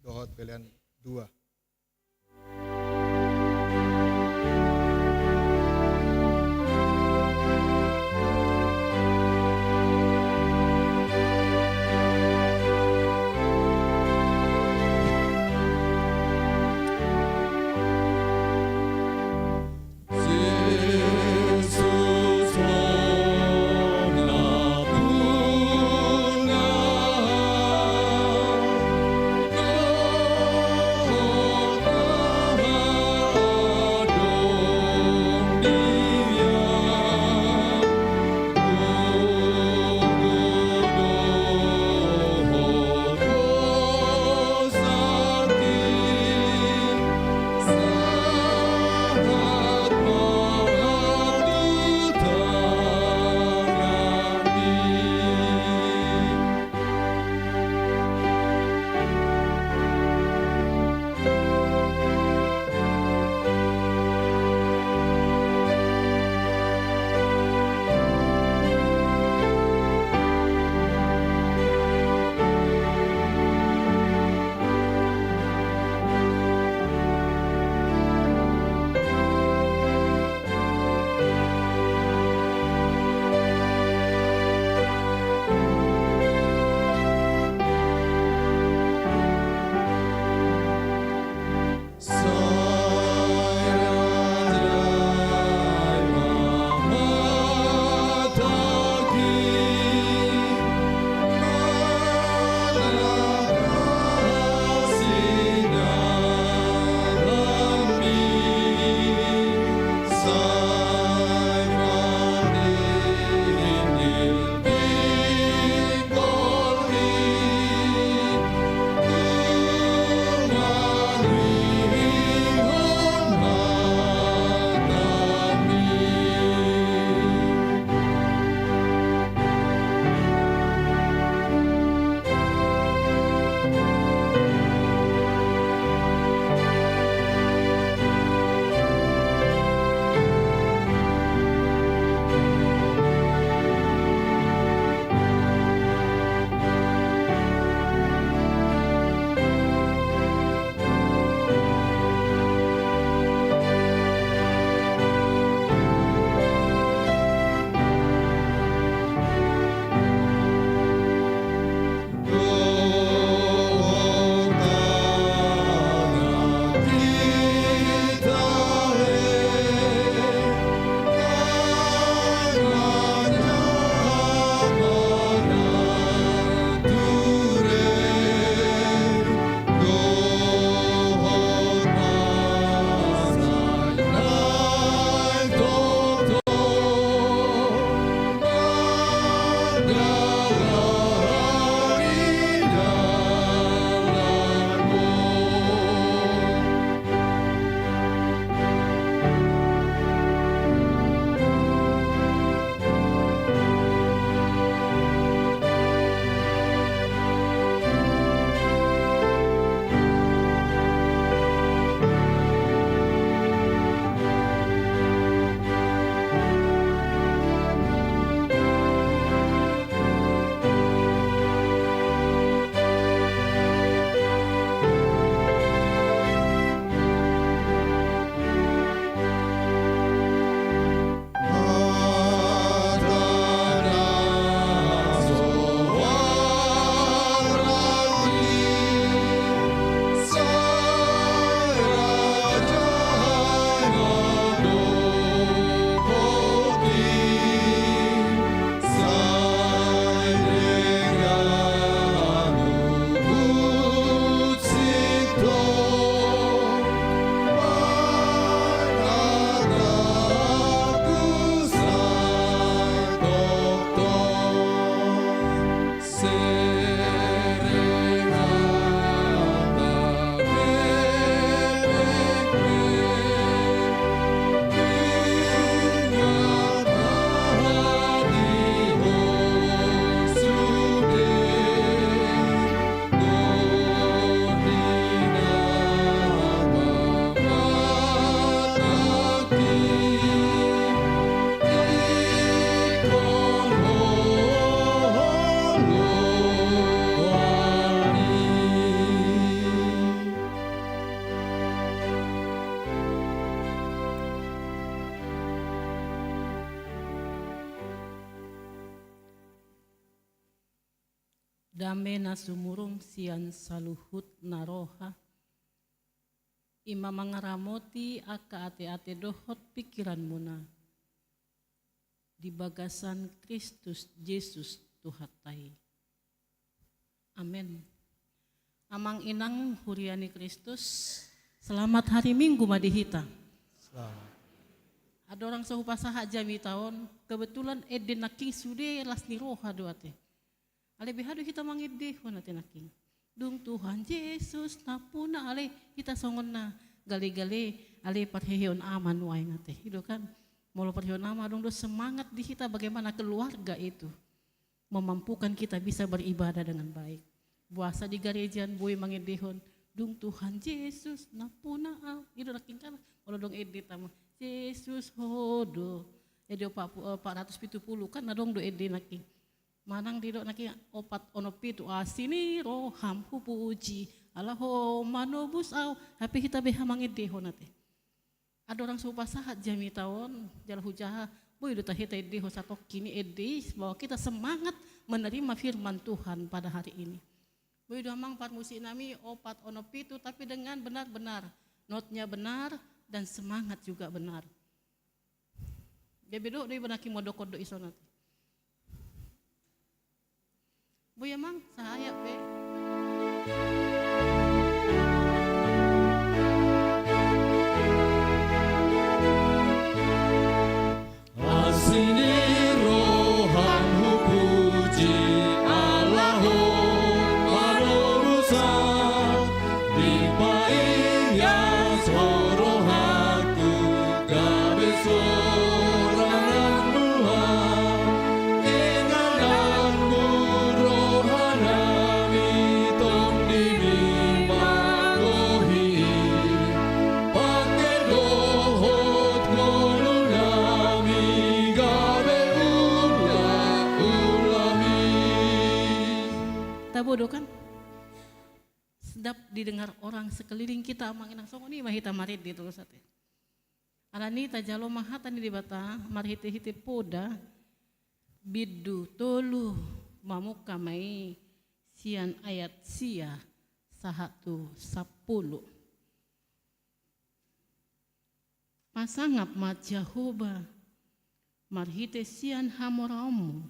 dohot pelian 2. Jesus hong Dame na sumurong sian saluhut naroha. Ima mangaramoti aka ate-ate dohot pikiran mo na. Di bagasan Kristus Yesus Tuhatay. Amen. Amang inang huriani Kristus, selamat hari Minggu madihita. Selamat. Ada orang sahupasaha jami tahun, kebetulan eden naking sude las ni roha doate. Ale behado kita mangide honate naking. Dung Tuhan Yesus napuna ale kita songon na gale-gale ale parheon aman wae ngate. Hido kan molo parheon aman dong do semangat di kita bagaimana keluarga itu memampukan kita bisa beribadah dengan baik. Puasa di garejaan boy mangidehon dung Tuhan Yesus napuna al. Hido naking kan molo dong ede tama Yesus hodo. Edo 470 kan nadong do ede naking. Manang didok naki opat onopitu asini roham hupuji alaho manobus au tapi kita beha mangedeho nate. Ada orang supasahat jami tahun jalan hujaha boy do tahita edeho satok kini ede bahwa kita semangat menerima firman Tuhan pada hari ini. Boy do amang parmusi nami opat onopitu tapi dengan benar-benar notnya benar dan semangat juga benar. Bebedo do ibanaki modokod do isonat. Bu ya mang, saya be. Asini rohammu puji Allahum manubusa dipaing yang sorohaku gabe sorangan Tuhan ingananmu rohanami tong dimimangohi pakai dohot ngolunami gabe ulami. Tabodo kan? Sedap didengar orang sekeliling kita manginang songoni mahita marit di terus ate. Alani tajalo mahatan di bata marhite-hite poda bidu tolu mamuka mai sian ayat sia 1:10. Pasangap mat Jahoba marhite sian hamoramu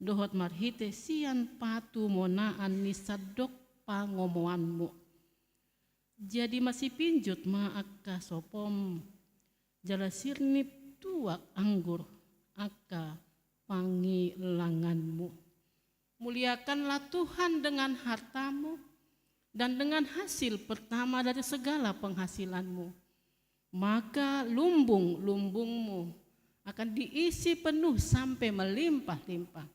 dohot marhite sian patu monaan ni sadok pangomoanmu. Jadi masih pinjut maaka sopom jala sirnip tuak anggur aka pangilanganmu. Muliakanlah Tuhan dengan hartamu dan dengan hasil pertama dari segala penghasilanmu. Maka lumbung-lumbungmu akan diisi penuh sampai melimpah-limpah.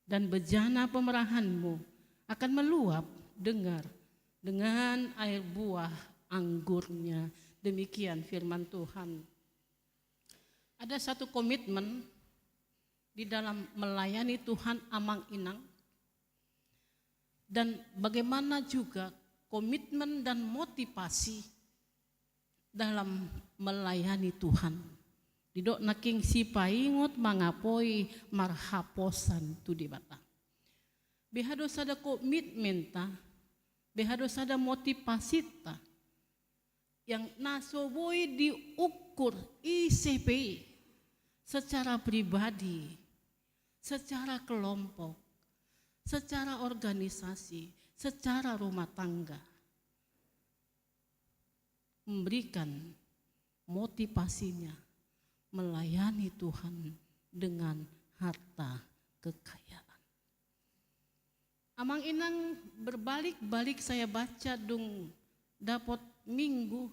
Dan bejana pemerahanmu akan meluap dengan air buah anggurnya. Demikian firman Tuhan. Ada satu komitmen di dalam melayani Tuhan amang inang. Dan bagaimana juga komitmen dan motivasi dalam melayani Tuhan. Didok naking si paingot mangapoi marhaposan tu di bata. Behado sada komitmen ta, behado sada motivasi ta, yang nasoboi diukur ICP secara pribadi, secara kelompok, secara organisasi, secara rumah tangga. Memberikan motivasinya melayani Tuhan dengan harta kekayaan. Amang inang berbalik-balik saya baca dung dapat minggu.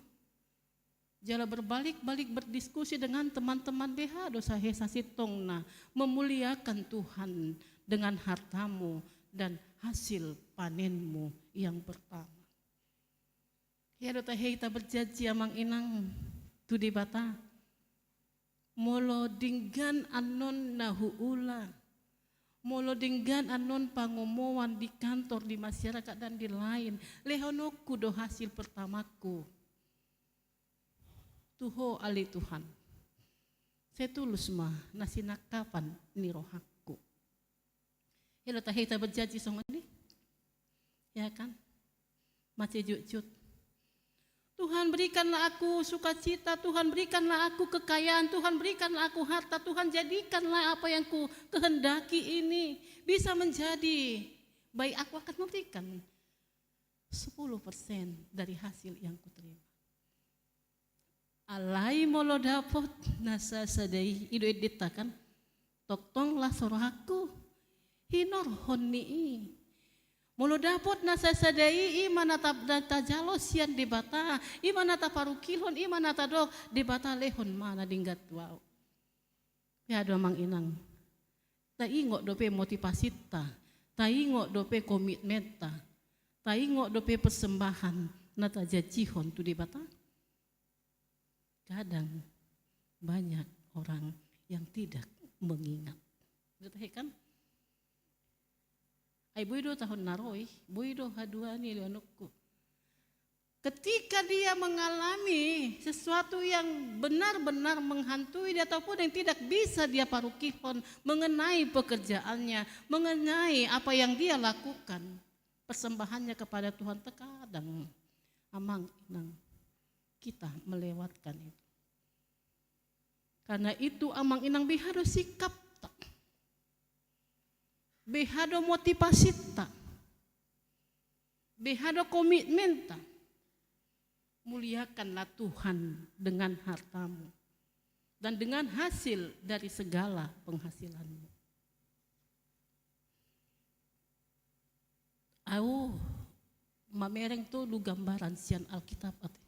Jala berbalik-balik berdiskusi dengan teman-teman BH dosa hesa sitongna memuliakan Tuhan dengan hartamu dan hasil panenmu yang pertama. Ya dota kita berjanji amang inang tu di bata. Molo dinggan anon nahuula, molo dinggan anon pangomoan di kantor, di masyarakat dan di lain. Lehonoku do hasil pertamaku. Tuho ali Tuhan. Saya tulus mah nasinakapan ni rohaku. Hilo tahita berjanji songoni. Ya kan? Macam jujut. Tuhan berikanlah aku sukacita, Tuhan berikanlah aku kekayaan, Tuhan berikanlah aku harta, Tuhan jadikanlah apa yang ku kehendaki ini bisa menjadi baik, aku akan memberikan 10% dari hasil yang kuterima. Alai molo dapot nasa sadai ido edita kan, toktonglah sorohaku hinor honni. Molo dapot nasa sadai imanata data jalo sian debata imanata parukilon imanata dok debata lehon mana dinggat wow. Ya do mang inang. Ta ingok dope motivasi ta ingok dope komitmen ta ingok dope persembahan nata jajihon tu debata. Kadang banyak orang yang tidak mengingat. Betul kan? Ay buido tahun naroi, buido hadua ni leonokku. Ketika dia mengalami sesuatu yang benar-benar menghantui dia ataupun yang tidak bisa dia parukihon mengenai pekerjaannya, mengenai apa yang dia lakukan, persembahannya kepada Tuhan terkadang amang inang kita melewatkan itu. Karena itu amang inang harus sikap behado motivasi tak, behado komitmen tak, muliakanlah Tuhan dengan hartamu dan dengan hasil dari segala penghasilanmu. Aku mamereng tu lu gambaran sian Alkitab ate.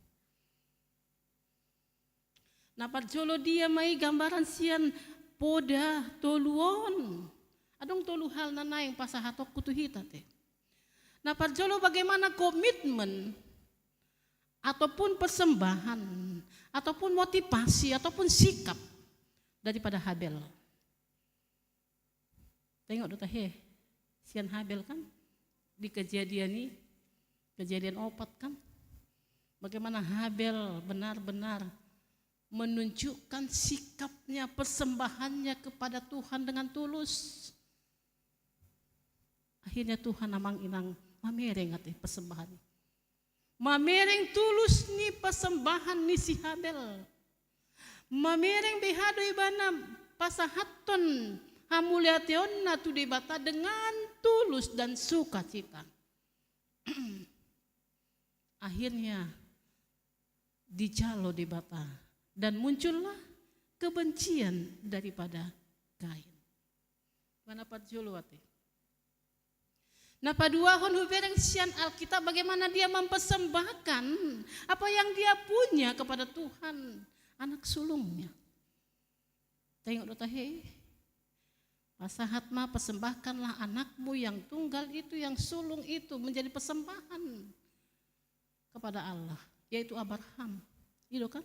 Napat jolo dia mai gambaran sian poda toluon. Adong tolu hal nana yang pasahatok kutuhita te. Nah parjolo bagaimana komitmen ataupun persembahan ataupun motivasi ataupun sikap daripada Habel. Tengok dota sian Habel kan di kejadian 4 kan. Bagaimana Habel benar-benar menunjukkan sikapnya, persembahannya kepada Tuhan dengan tulus. Akhirnya Tuhan amang inang mamereng ate persembahan. Mamereng tulus ni persembahan ni si Habel. Mamereng behado ibana pasahaton hamuliation na tu debata dengan tulus dan sukacita. Akhirnya dijalo debata dan muncullah kebencian daripada Kain. Mana patjolo ate. Nah padua hon hubereng sian Alkitab bagaimana dia mempersembahkan apa yang dia punya kepada Tuhan, anak sulungnya. Tengok dota pasahat ma persembahkanlah anakmu yang tunggal itu, yang sulung itu menjadi persembahan kepada Allah, yaitu Abraham. Itu kan?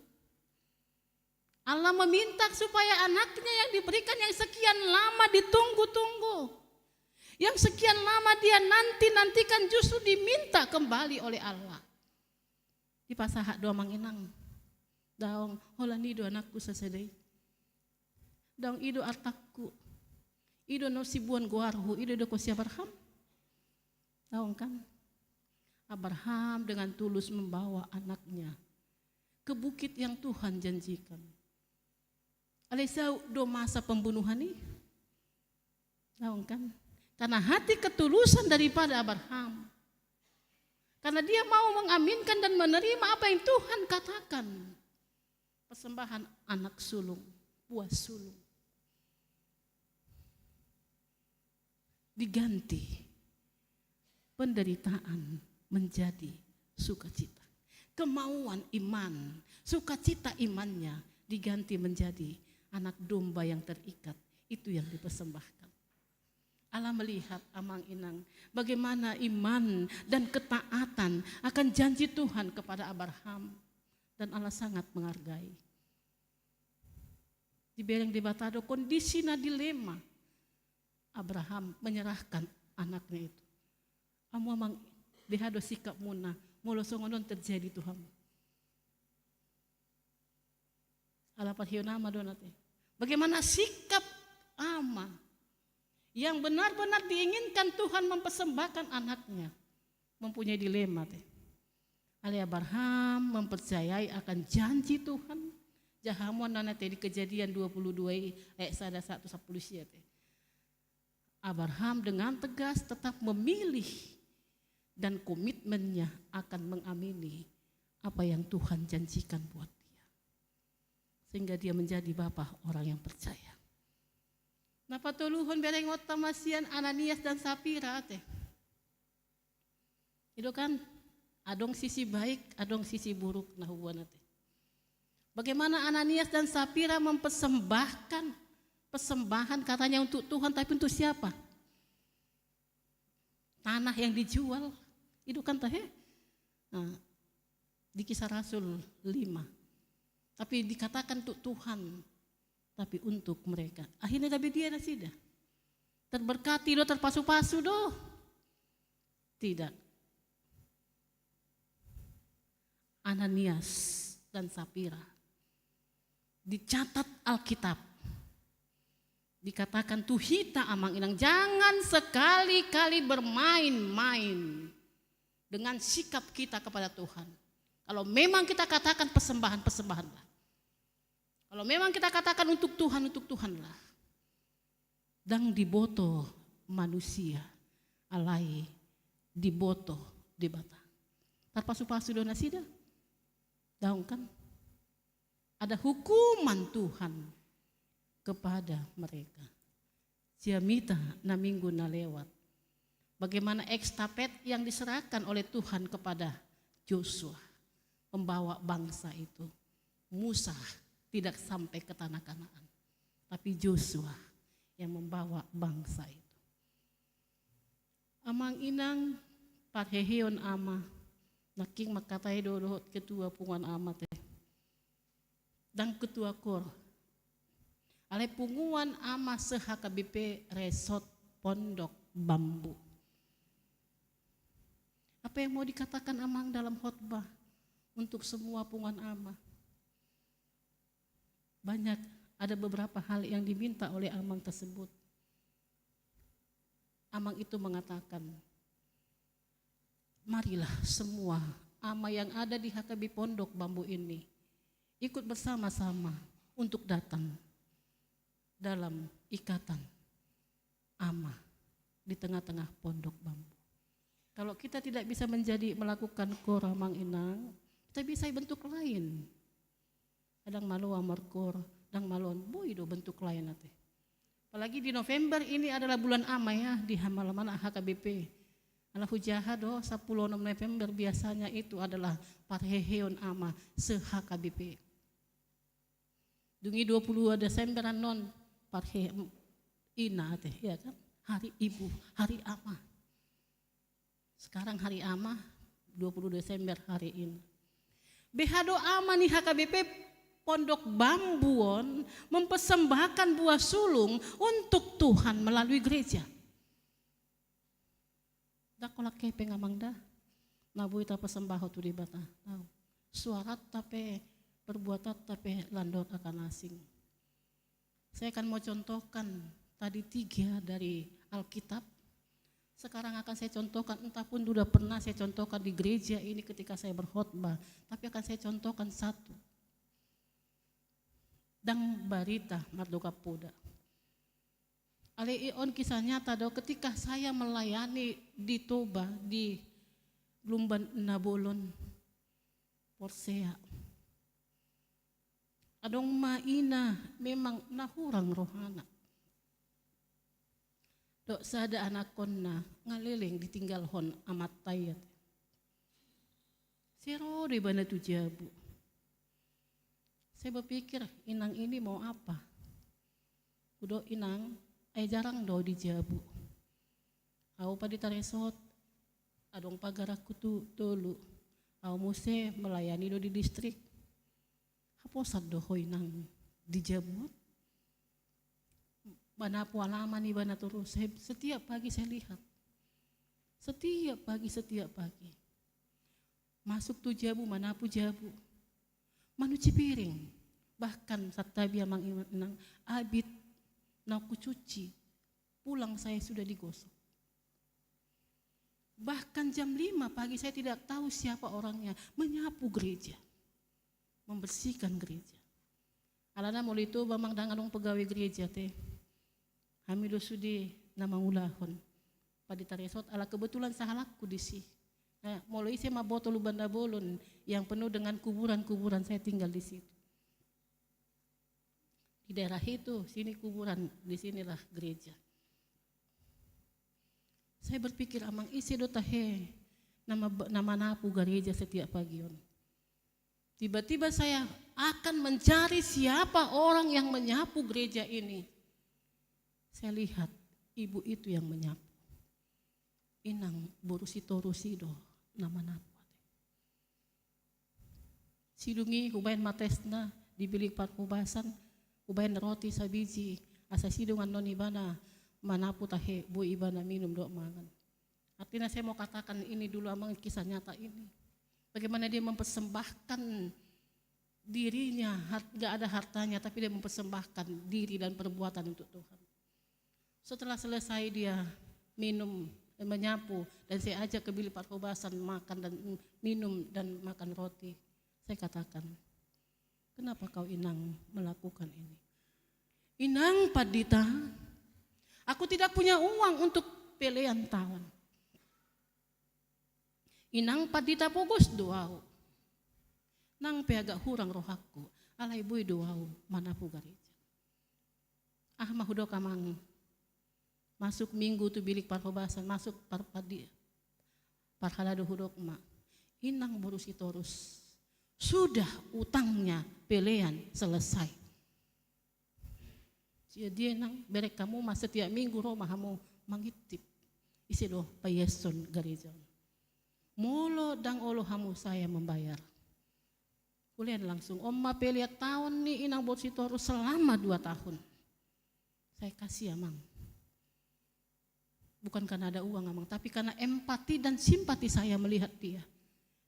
Allah meminta supaya anaknya yang diberikan yang sekian lama ditunggu-tunggu. Yang sekian lama dia nantikan justru diminta kembali oleh Allah. Di pasahat doa manginang. Daong holani do anakku sesedai. Daong ido artakku. Ido no sibuan goarhu, ido do kosi Abraham. Daong kan? Abraham dengan tulus membawa anaknya ke bukit yang Tuhan janjikan. Alisa do masa pembunuhan ini. Daong kan? Karena hati ketulusan daripada Abraham. Karena dia mau mengaminkan dan menerima apa yang Tuhan katakan. Persembahan anak sulung, buah sulung. Diganti penderitaan menjadi sukacita. Kemauan iman, sukacita imannya diganti menjadi anak domba yang terikat. Itu yang dipersembahkan. Allah melihat amang inang bagaimana iman dan ketaatan akan janji Tuhan kepada Abraham, dan Allah sangat menghargai. Di bereng di batado kondisi na dilema, Abraham menyerahkan anaknya itu. Amu amang dihado sikap muna, mulo songonon terjadi Tuhan. Allah parhiyo nama donate. Bagaimana sikap ama yang benar-benar diinginkan Tuhan mempersembahkan anaknya mempunyai dilema teh. Ali Abraham mempercayai akan janji Tuhan. Jahamuan nana teh di Kejadian 22 ayat 1 10 teh. Abraham dengan tegas tetap memilih dan komitmennya akan mengamini apa yang Tuhan janjikan buat dia. Sehingga dia menjadi bapa orang yang percaya. Nah patuluhun bereng otamasian Ananias dan Sapira teh. Itu kan adong sisi baik, adong sisi buruk nah hubungan teh. Bagaimana Ananias dan Sapira mempersembahkan persembahan katanya untuk Tuhan, tapi untuk siapa? Tanah yang dijual, itu kan teh. Nah, di Kisah Rasul 5. Tapi dikatakan untuk Tuhan, tapi untuk mereka. Akhirnya tapi dia sudah terberkati do, terpasu-pasu do. Tidak. Ananias dan Sapira dicatat Alkitab. Dikatakan tuhita amang inang, jangan sekali-kali bermain-main dengan sikap kita kepada Tuhan. Kalau memang kita katakan persembahanlah. Kalau memang kita katakan untuk Tuhanlah. Dan diboto manusia, alai diboto debata. Terpasu-pasu dona sida. Daun kan? Ada hukuman Tuhan kepada mereka. Siamita na minggu na lewat. Bagaimana ekstafet yang diserahkan oleh Tuhan kepada Joshua, pembawa bangsa itu. Musa tidak sampai ke tanah Kanaan, tapi Joshua yang membawa bangsa itu. Amang inang parheheon ama, naking makatai dodo ketua pungan ama teh. Dan ketua kor. Ale punguan ama sehakabip resort Pondok Bambu. Apa yang mau dikatakan amang dalam khotbah untuk semua punguan ama? Banyak, ada beberapa hal yang diminta oleh amang tersebut. Amang itu mengatakan, marilah semua ama yang ada di HKB Pondok Bambu ini ikut bersama-sama untuk datang dalam ikatan ama di tengah-tengah pondok bambu. Kalau kita tidak bisa melakukan kor amang inang, kita bisa bentuk lain. Kadang malu amar kor, kadang malon boy do bentuk lain nanti. Apalagi di November ini adalah bulan ama ya di halaman HKBP. Ala hujaha do 10 November biasanya itu adalah parheheon ama se-HKBP. Dungi 22 Desember non parhe ina teh ya kan, hari ibu, hari ama. Sekarang hari ama 20 Desember hari ini. Behado ama nih HKBP Pondok Bambuon mempersembahkan buah sulung untuk Tuhan melalui gereja. Dah kolak kepeng amang dah. Nabu ita persembahan tu di bata. Tahu. Suarat tapi perbuatan tapi landot akan asing. Saya akan mau contohkan tadi 3 dari Alkitab. Sekarang akan saya contohkan, entah pun sudah pernah saya contohkan di gereja ini ketika saya berkhotbah, tapi akan saya contohkan 1. Dang barita Mardoka Poda. Ion kisah nyata do ketika saya melayani di Toba di Lumban Nabolon Porsea. Adong maina memang nahurang rohana. Dok sada anak konna ngaliling ditinggal hon amat tayat. Sero di bana tu jabu. Saya berpikir inang ini mau apa? Kudo inang jarang do di jabu. Aku pada taresot adong pagaraku tu dulu. Aku muse melayani do di distrik. Haposat do hoinang di jabu. Bana pualaman ni bana terus. Setiap pagi saya lihat. Setiap pagi. Masuk tu jabu, mana pu jabu. Manuci piring. Bahkan satabi amang inang abit na ku cuci. Pulang saya sudah digosok. Bahkan jam 5 pagi saya tidak tahu siapa orangnya, menyapu gereja, membersihkan gereja. Alana mulai itu bamang danganong pegawai gereja teh. Hamido sudi nama ulahon. Pada taresot ala kebetulan sahalakku di sini. Nah, mulai saya maboto Lubanda Bolon yang penuh dengan kuburan-kuburan, saya tinggal di situ. Di daerah itu, sini kuburan, di sinilah gereja. Saya berpikir amang isi dotahe nama napu gereja setiap pagi. Tiba-tiba saya akan mencari siapa orang yang menyapu gereja ini. Saya lihat ibu itu yang menyapu. Inang Borusito Rosido nama napu. Sidungi hubayan matesna di bilik parkubasan, hubayan roti sabiji, asa sidungan non ibana manapu tahe bu ibana minum doa mangan. Artinya saya mau katakan ini dulu amang kisah nyata ini. Bagaimana dia mempersembahkan dirinya, gak ada hartanya tapi dia mempersembahkan diri dan perbuatan untuk Tuhan. Setelah selesai dia minum, menyapu dan saya ajak ke bilik parkubasan makan dan minum dan makan roti. Saya katakan, kenapa kau Inang melakukan ini? Inang Padita, aku tidak punya uang untuk pelean tahun. Inang Padita pogos doau. Nang peagak hurang rohaku, alay boy doau manapu gereja. Mahudo kamang masuk minggu tu bilik parkobasan, masuk parhalado hudok ma. Inang Borusitorus sudah utangnya pelean selesai. Dia nang berek kamu mas setiap minggu roh mahamu mangitip isi doh payeson gereja. Molo dang olo hamu saya membayar. Kuliah langsung omma peliat tahun nih Inang Borusitorus selama 2 tahun. Saya kasih amang. Bukan karena ada uang amang, tapi karena empati dan simpati saya melihat dia.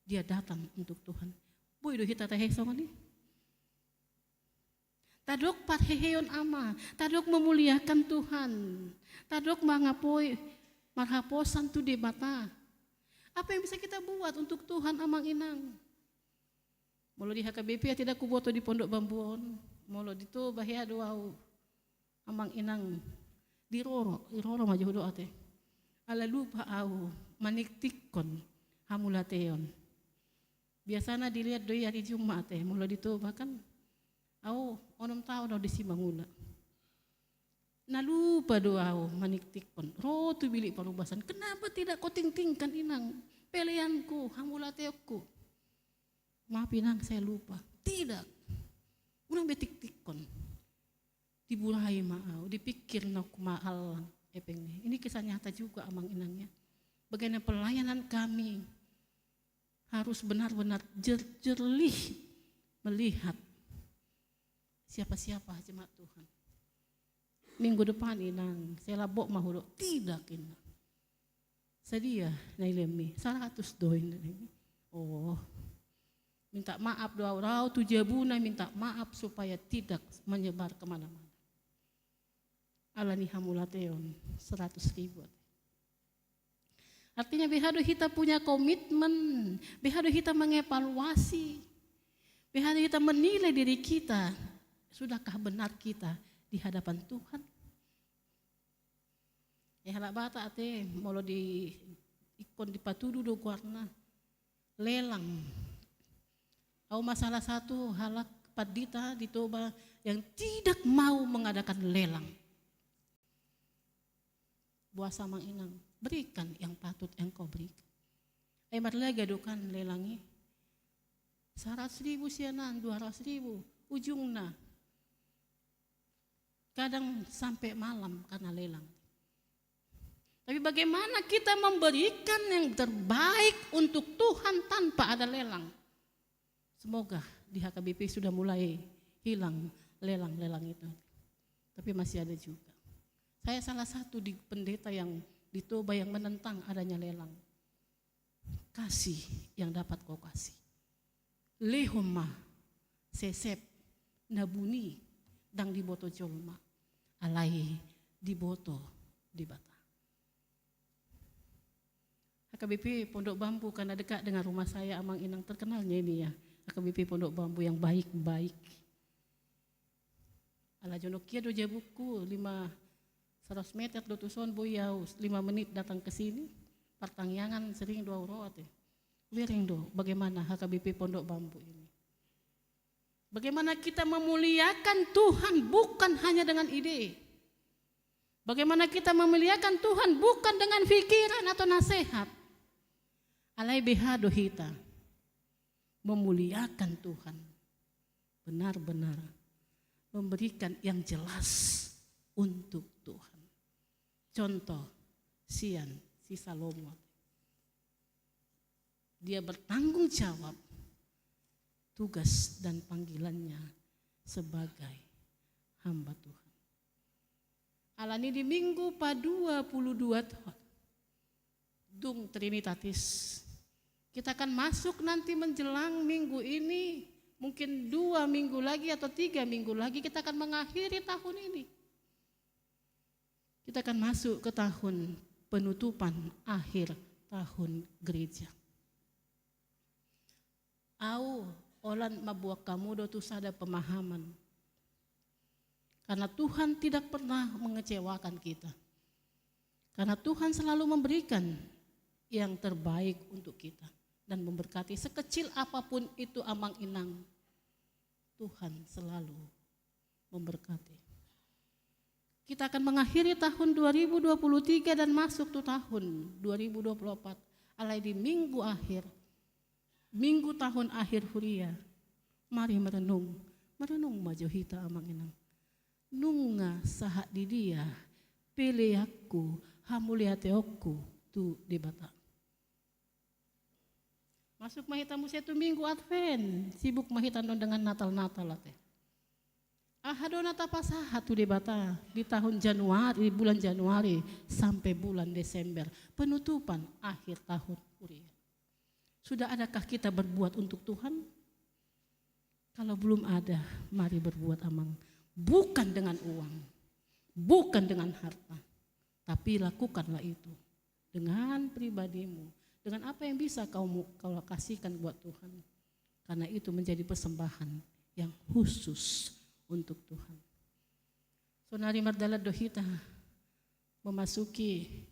Dia datang untuk Tuhan. Bu itu hita teh songan nih. Tadok parheheon ama, tadok memuliakan Tuhan. Tadok mangapoi marhaposan tu di mata. Apa yang bisa kita buat untuk Tuhan amang Inang? Molo di HKBP ya tidak kuboto di Pondok Bambuon. Molo itu bahaya doau amang Inang diroro maju doa teh. Ala lupa au maniktikon hamulateon. Biasanya dilihat doi hari Jumat teh, mula itu bahkan au onom tahu di Simangula. Nalupa doa au maniktikon. Rotu bilik parubasan. Kenapa tidak kau tingtingkan Inang peleanku hamulateokku? Maaf Inang saya lupa. Tidak. Urang betik-tikon. Diburai maau, dipikir nak mahal epengnya. Ini kisah nyata juga amang Inangnya. Bagaimana pelayanan kami harus benar-benar jernih melihat siapa-siapa jemaat Tuhan. Minggu depan Inang, saya labok mahudok. Tidak Inang. Sedia nailemi 100 doin. Oh, minta maaf doa rau tujabuna minta maaf supaya tidak menyebar kemana-mana. Alani hamulateon 100.000. Artinya behado kita punya komitmen, behado kita mengevaluasi, behado kita menilai diri kita, sudahkah benar kita di hadapan Tuhan? Halak bata ate molo di ikon di patudu do warna lelang. Au masalah satu halak Padita di Toba yang tidak mau mengadakan lelang. Buasa mang Inang, berikan yang patut engkau berikan. Marlega gadukan lelangi 100.000 sianan, 200.000 ujungna. Kadang sampai malam karena lelang. Tapi bagaimana kita memberikan yang terbaik untuk Tuhan tanpa ada lelang? Semoga di HKBP sudah mulai hilang lelang-lelang itu. Tapi masih ada juga. Saya salah satu di pendeta yang di Toba yang menentang adanya lelang. Kasih yang dapat kau kasih. Lehoma, sesep, nabuni, dang diboto jolma, alai diboto di bata. HKBP Pondok Bambu karena dekat dengan rumah saya, Amang Inang terkenalnya ini ya. HKBP Pondok Bambu yang baik-baik. Ala jonokia do jabuku 100 meter do tuson boyau 5 menit datang ke sini. Pertangyangan sering 2 euro ate. Wiring do bagaimana HKBP Pondok Bambu ini. Bagaimana kita memuliakan Tuhan bukan hanya dengan ide. Bagaimana kita memuliakan Tuhan bukan dengan pikiran atau nasihat. Alai behado hita memuliakan Tuhan. Benar-benar memberikan yang jelas untuk Tuhan. Contoh Sian, si Salomo. Dia bertanggung jawab tugas dan panggilannya sebagai hamba Tuhan. Alani di minggu pa-22 Dung Trinitatis. Kita akan masuk nanti menjelang minggu ini, mungkin 2 minggu lagi atau 3 minggu lagi kita akan mengakhiri tahun ini. Kita akan masuk ke tahun penutupan akhir tahun gereja. Olan mabuak kamu do tu sada pemahaman. Karena Tuhan tidak pernah mengecewakan kita. Karena Tuhan selalu memberikan yang terbaik untuk kita dan memberkati sekecil apapun itu Amang Inang. Tuhan selalu memberkati. Kita akan mengakhiri tahun 2023 dan masuk tuh tahun 2024. Alai di minggu akhir, minggu tahun akhir Huria. Mari merenung maju hita Amang Inang. Nunga sahat di dia, pilih aku, hamuliateoku, tu di bata. Masuk mahitamu satu minggu Advent, sibuk mahitano dengan Natal-Natal teh. Ahadona tapasahat tu di bata di tahun Januari, bulan Januari sampai bulan Desember, penutupan akhir tahun Huria. Sudah adakah kita berbuat untuk Tuhan? Kalau belum ada, mari berbuat Amang. Bukan dengan uang, bukan dengan harta, tapi lakukanlah itu dengan pribadimu, dengan apa yang bisa kau kasihkan buat Tuhan. Karena itu menjadi persembahan yang khusus untuk Tuhan. Sonari Mardala dohita memasuki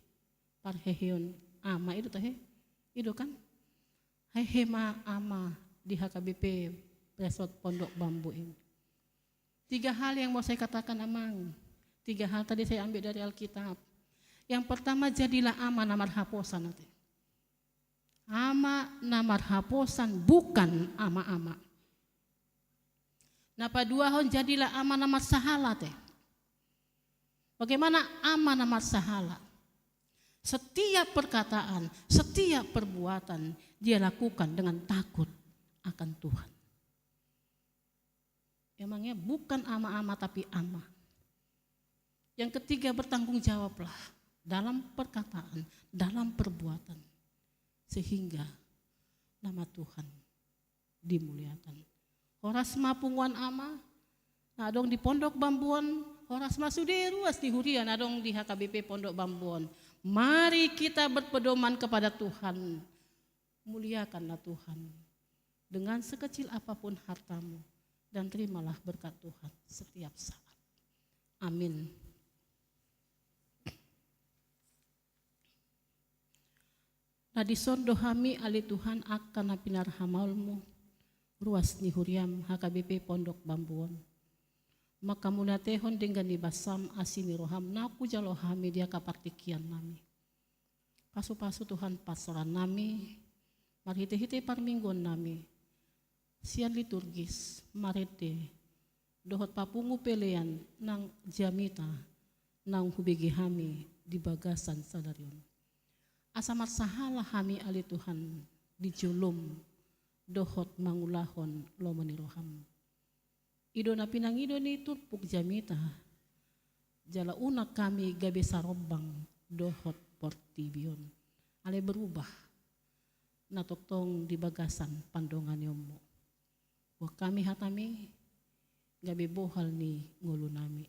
parheheon ama itu teh, itu kan? Hehema ama di HKBP Resort Pondok Bambu ini. 3 hal yang mau saya katakan Amang. 3 hal tadi saya ambil dari Alkitab. Yang pertama, jadilah ama namar haposan nanti. Ama namar haposan bukan ama-ama. Napa 2 hon jadilah ama namar sahala teh. Bagaimana ama namar sahala? Setiap perkataan, setiap perbuatan dia lakukan dengan takut akan Tuhan. Emangnya bukan ama-ama tapi ama. Yang ketiga, bertanggung jawablah dalam perkataan, dalam perbuatan. Sehingga nama Tuhan dimuliakan. Horas mapunguan ama, nadong di Pondok Bambuan, horas masude ruas di Huria, nadong di HKBP Pondok Bambuan. Mari kita berpedoman kepada Tuhan. Muliakanlah Tuhan dengan sekecil apapun hartamu. Dan terimalah berkat Tuhan setiap saat. Amin. Nadison dohami ali Tuhan akan napinar hamalmu. Ruas ni huriam HKBP Pondok Bambuan. Maka mulatehon dengan dibasam asini roham naku jalohami dia kapartikian nami. Pasu-pasu Tuhan pasoran nami. Marhite-hite parminggon nami. Sian liturgis, marete, dohot papungu pelean nang jamita, nang hubigi hami di bagasan sadarion. Asamat sahala hami ali Tuhan di julum, dohot mangulahon lomaniroham. Ido na pinangido ni turpuk jamita, jala una kami gabi sarobang, dohot portibion. Ale berubah, natoktong di bagasan pandongan yomo. Wah kami hatami gabi bohal ni ngulu nami.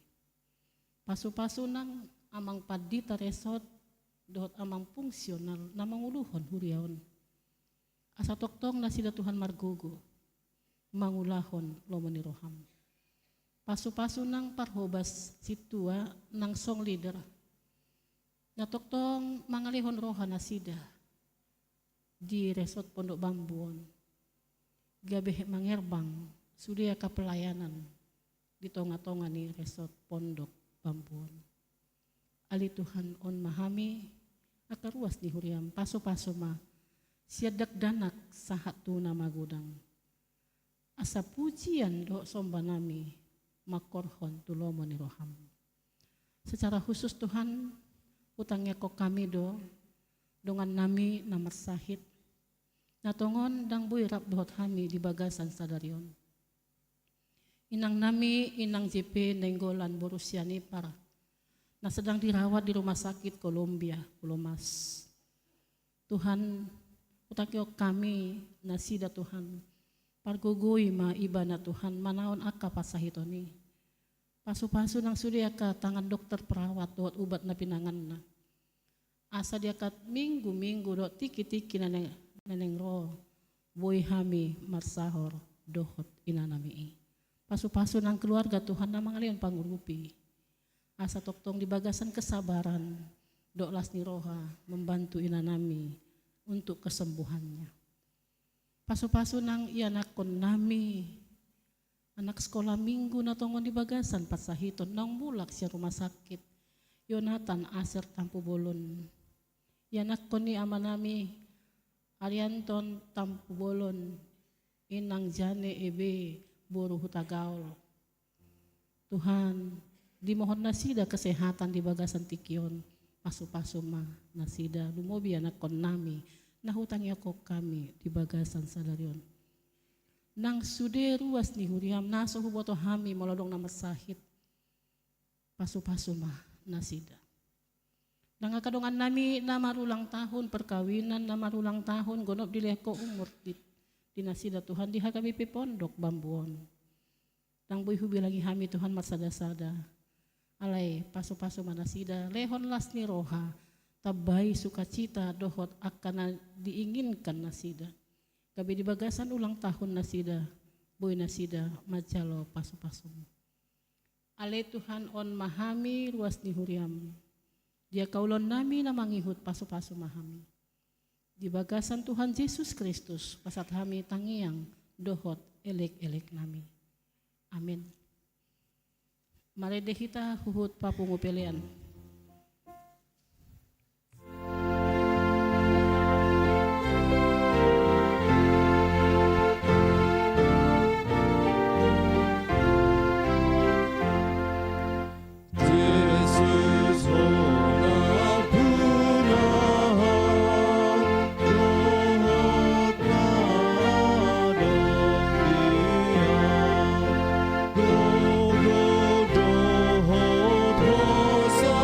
Pasu-pasu nang amang padita resort dohot amang fungsional namang uluhon huriaon. Asa toktong nasida Tuhan margogo, mangulahon lomoni roham. Pasu-pasu nang parhobas situa nang song leader. Natoktong mangalihon roha nasida di resort Pondok Bambuon. Gabe mangerbang sudia ka pelayanan di tonga-tonga ni resort Pondok Bambuon. Ali Tuhan on mahami akaruas di huriam paso-paso ma siadak danak sahat tuna magudang. Asa pujian do somba nami makorhon tulomo ni roham. Secara khusus Tuhan utangnya kok kami do dengan nami namar sahid natongon dang buy rap dohot kami di bagasan sadarion. Inang nami inang JP nenggolan Borusiani para na sedang dirawat di rumah sakit Columbia, Pulau Mas. Tuhan utakyo kami nasida Tuhan pargogoy ma iba na Tuhan manaon aka pasahitoni. Pasu-pasu nang sudia ka tangan dokter perawat dohot ubat na pinangan na. Asa dia kat minggu-minggu dohot tiki-tiki na neneng ro boy hami marsahor dohot inanami. Pasu-pasu nang keluarga Tuhan na mangalion pangurupi. Asa toktong di bagasan kesabaran dok lasni roha membantu inanami untuk kesembuhannya. Pasu-pasu nang ianakon nami anak sekolah minggu na tongon di bagasan pasahiton nang mulak siya rumah sakit Yonatan Aser Tampu Bolon. Ianakon ni ama nami Arianton Tampu Bolon inang Jane Ebe Boru Hutagaol. Tuhan dimohon nasida kesehatan di bagasan tikion pasu-pasu ma nasida lumobi anak kon nami nahutangnya kok kami di bagasan sadarion nang sude ruas ni huriam naso huboto hami molodong nama sahid pasu-pasu ma nasida nang kadongan nami namarulang tahun perkawinan namarulang tahun gonop dileko umur di nasida Tuhan di HKBP Pondok Bambuon nang buy hubi lagi hami Tuhan masada-sada alay paso-paso manasida lehon las ni roha tabay sukacita dohot akan diinginkan nasida kabi di bagasan ulang tahun nasida boy nasida majalo paso-paso alay Tuhan on mahami ruas ni huriam dia kaulon nami na mangihut paso-paso mahami di bagasan Tuhan Yesus Kristus pasat hami tangiang dohot elek-elek nami amin. Mari deh kita huhut papungu pilihan. Yesus hona punaham dohot nadong diam dohot hosa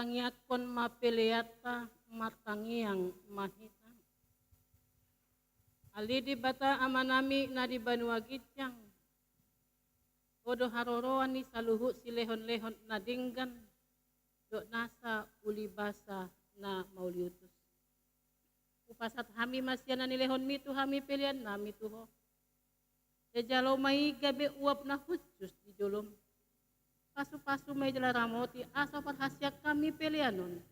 martangiakon mapeleata martangiang mahita. Ali di bata amanami na di banua gitjang. Odo haroroan ni saluhu si lehon-lehon na dinggan. Do nasa ulibasa na mauliutus. Upasat hami masya na nilehon mi tu hami pilihan nami tuho. Jalo may gabi uap na khusus di jolom. Pasu-pasu may jala ramoti asa parhasya kami pilihanon.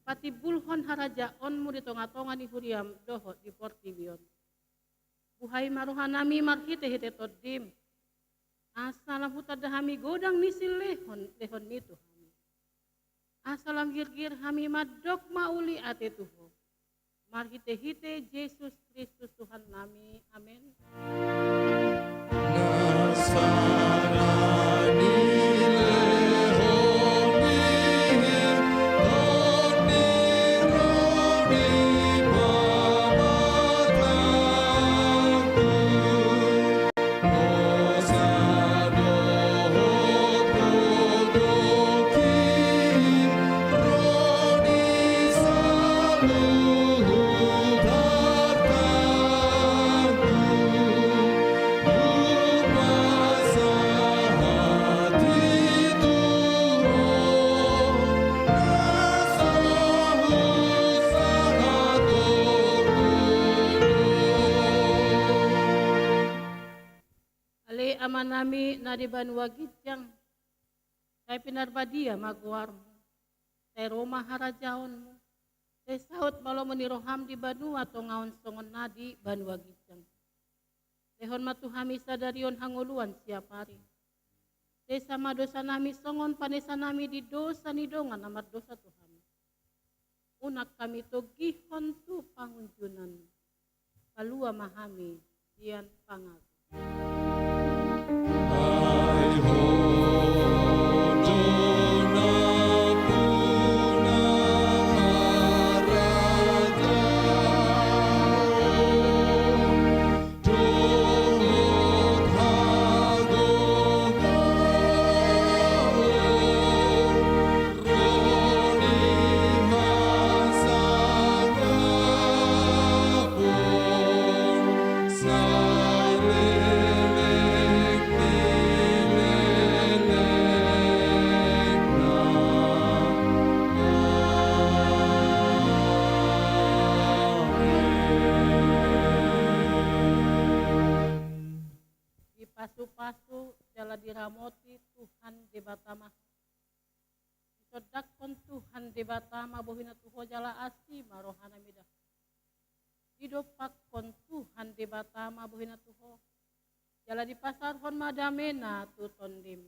Pati bulhon harajaon mo di tonga-tonga ni huriam doho di portibion. Buhay maruhan nami marhite-hite todim. Asalam hutad hami godang nisil lehon nito hami. Asalam gir-gir hami madok mauli ate tuho. Marhite-hite Yesus Kristus Tuhan nami. Amin. Amanami na di banua gitjang. Kay pinarbadia magwar mo. Kay Roma harajaon mo. Kay saut malo mo ni Roham di banua to ngaon songon na di banua gitjang. Lehon matuhami sa darion hanguluan siapari. Kay sama dosa nami songon panesa nami di dosa ni dongan amar dosa Tuhan. Unak kami to gihon tu pangunjunan. Palua mahami dian pangat. Pasu-pasu jala diramoti Tuhan di batama. Sodakon Tuhan di batama bohina tuho jala asi marohana midah. Didopakon Tuhan di batama bohina tuho. Jala di pasar hon madamena tu tondim.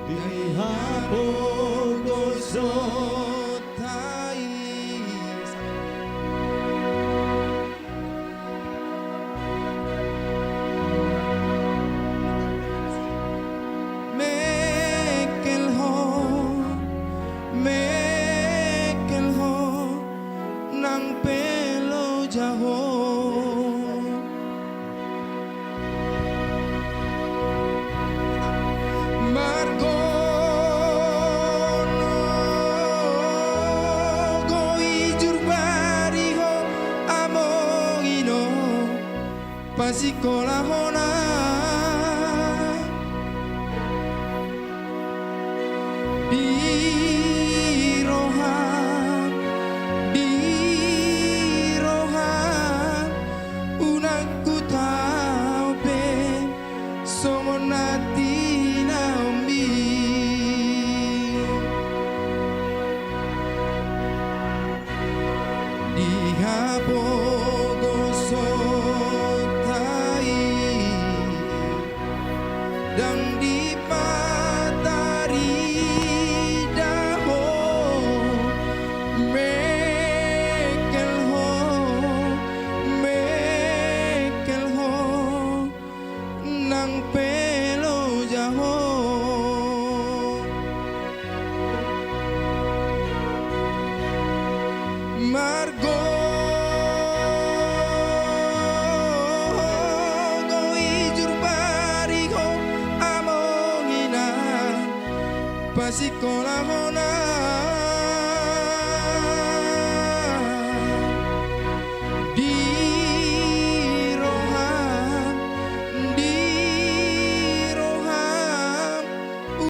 dihapogosotai mekel ho nang pelo jaho Pasikola hona biroha unangku tau pe somonati naombi dan di matahari daho mekel ho nang pelo jaho margo Pasikola hona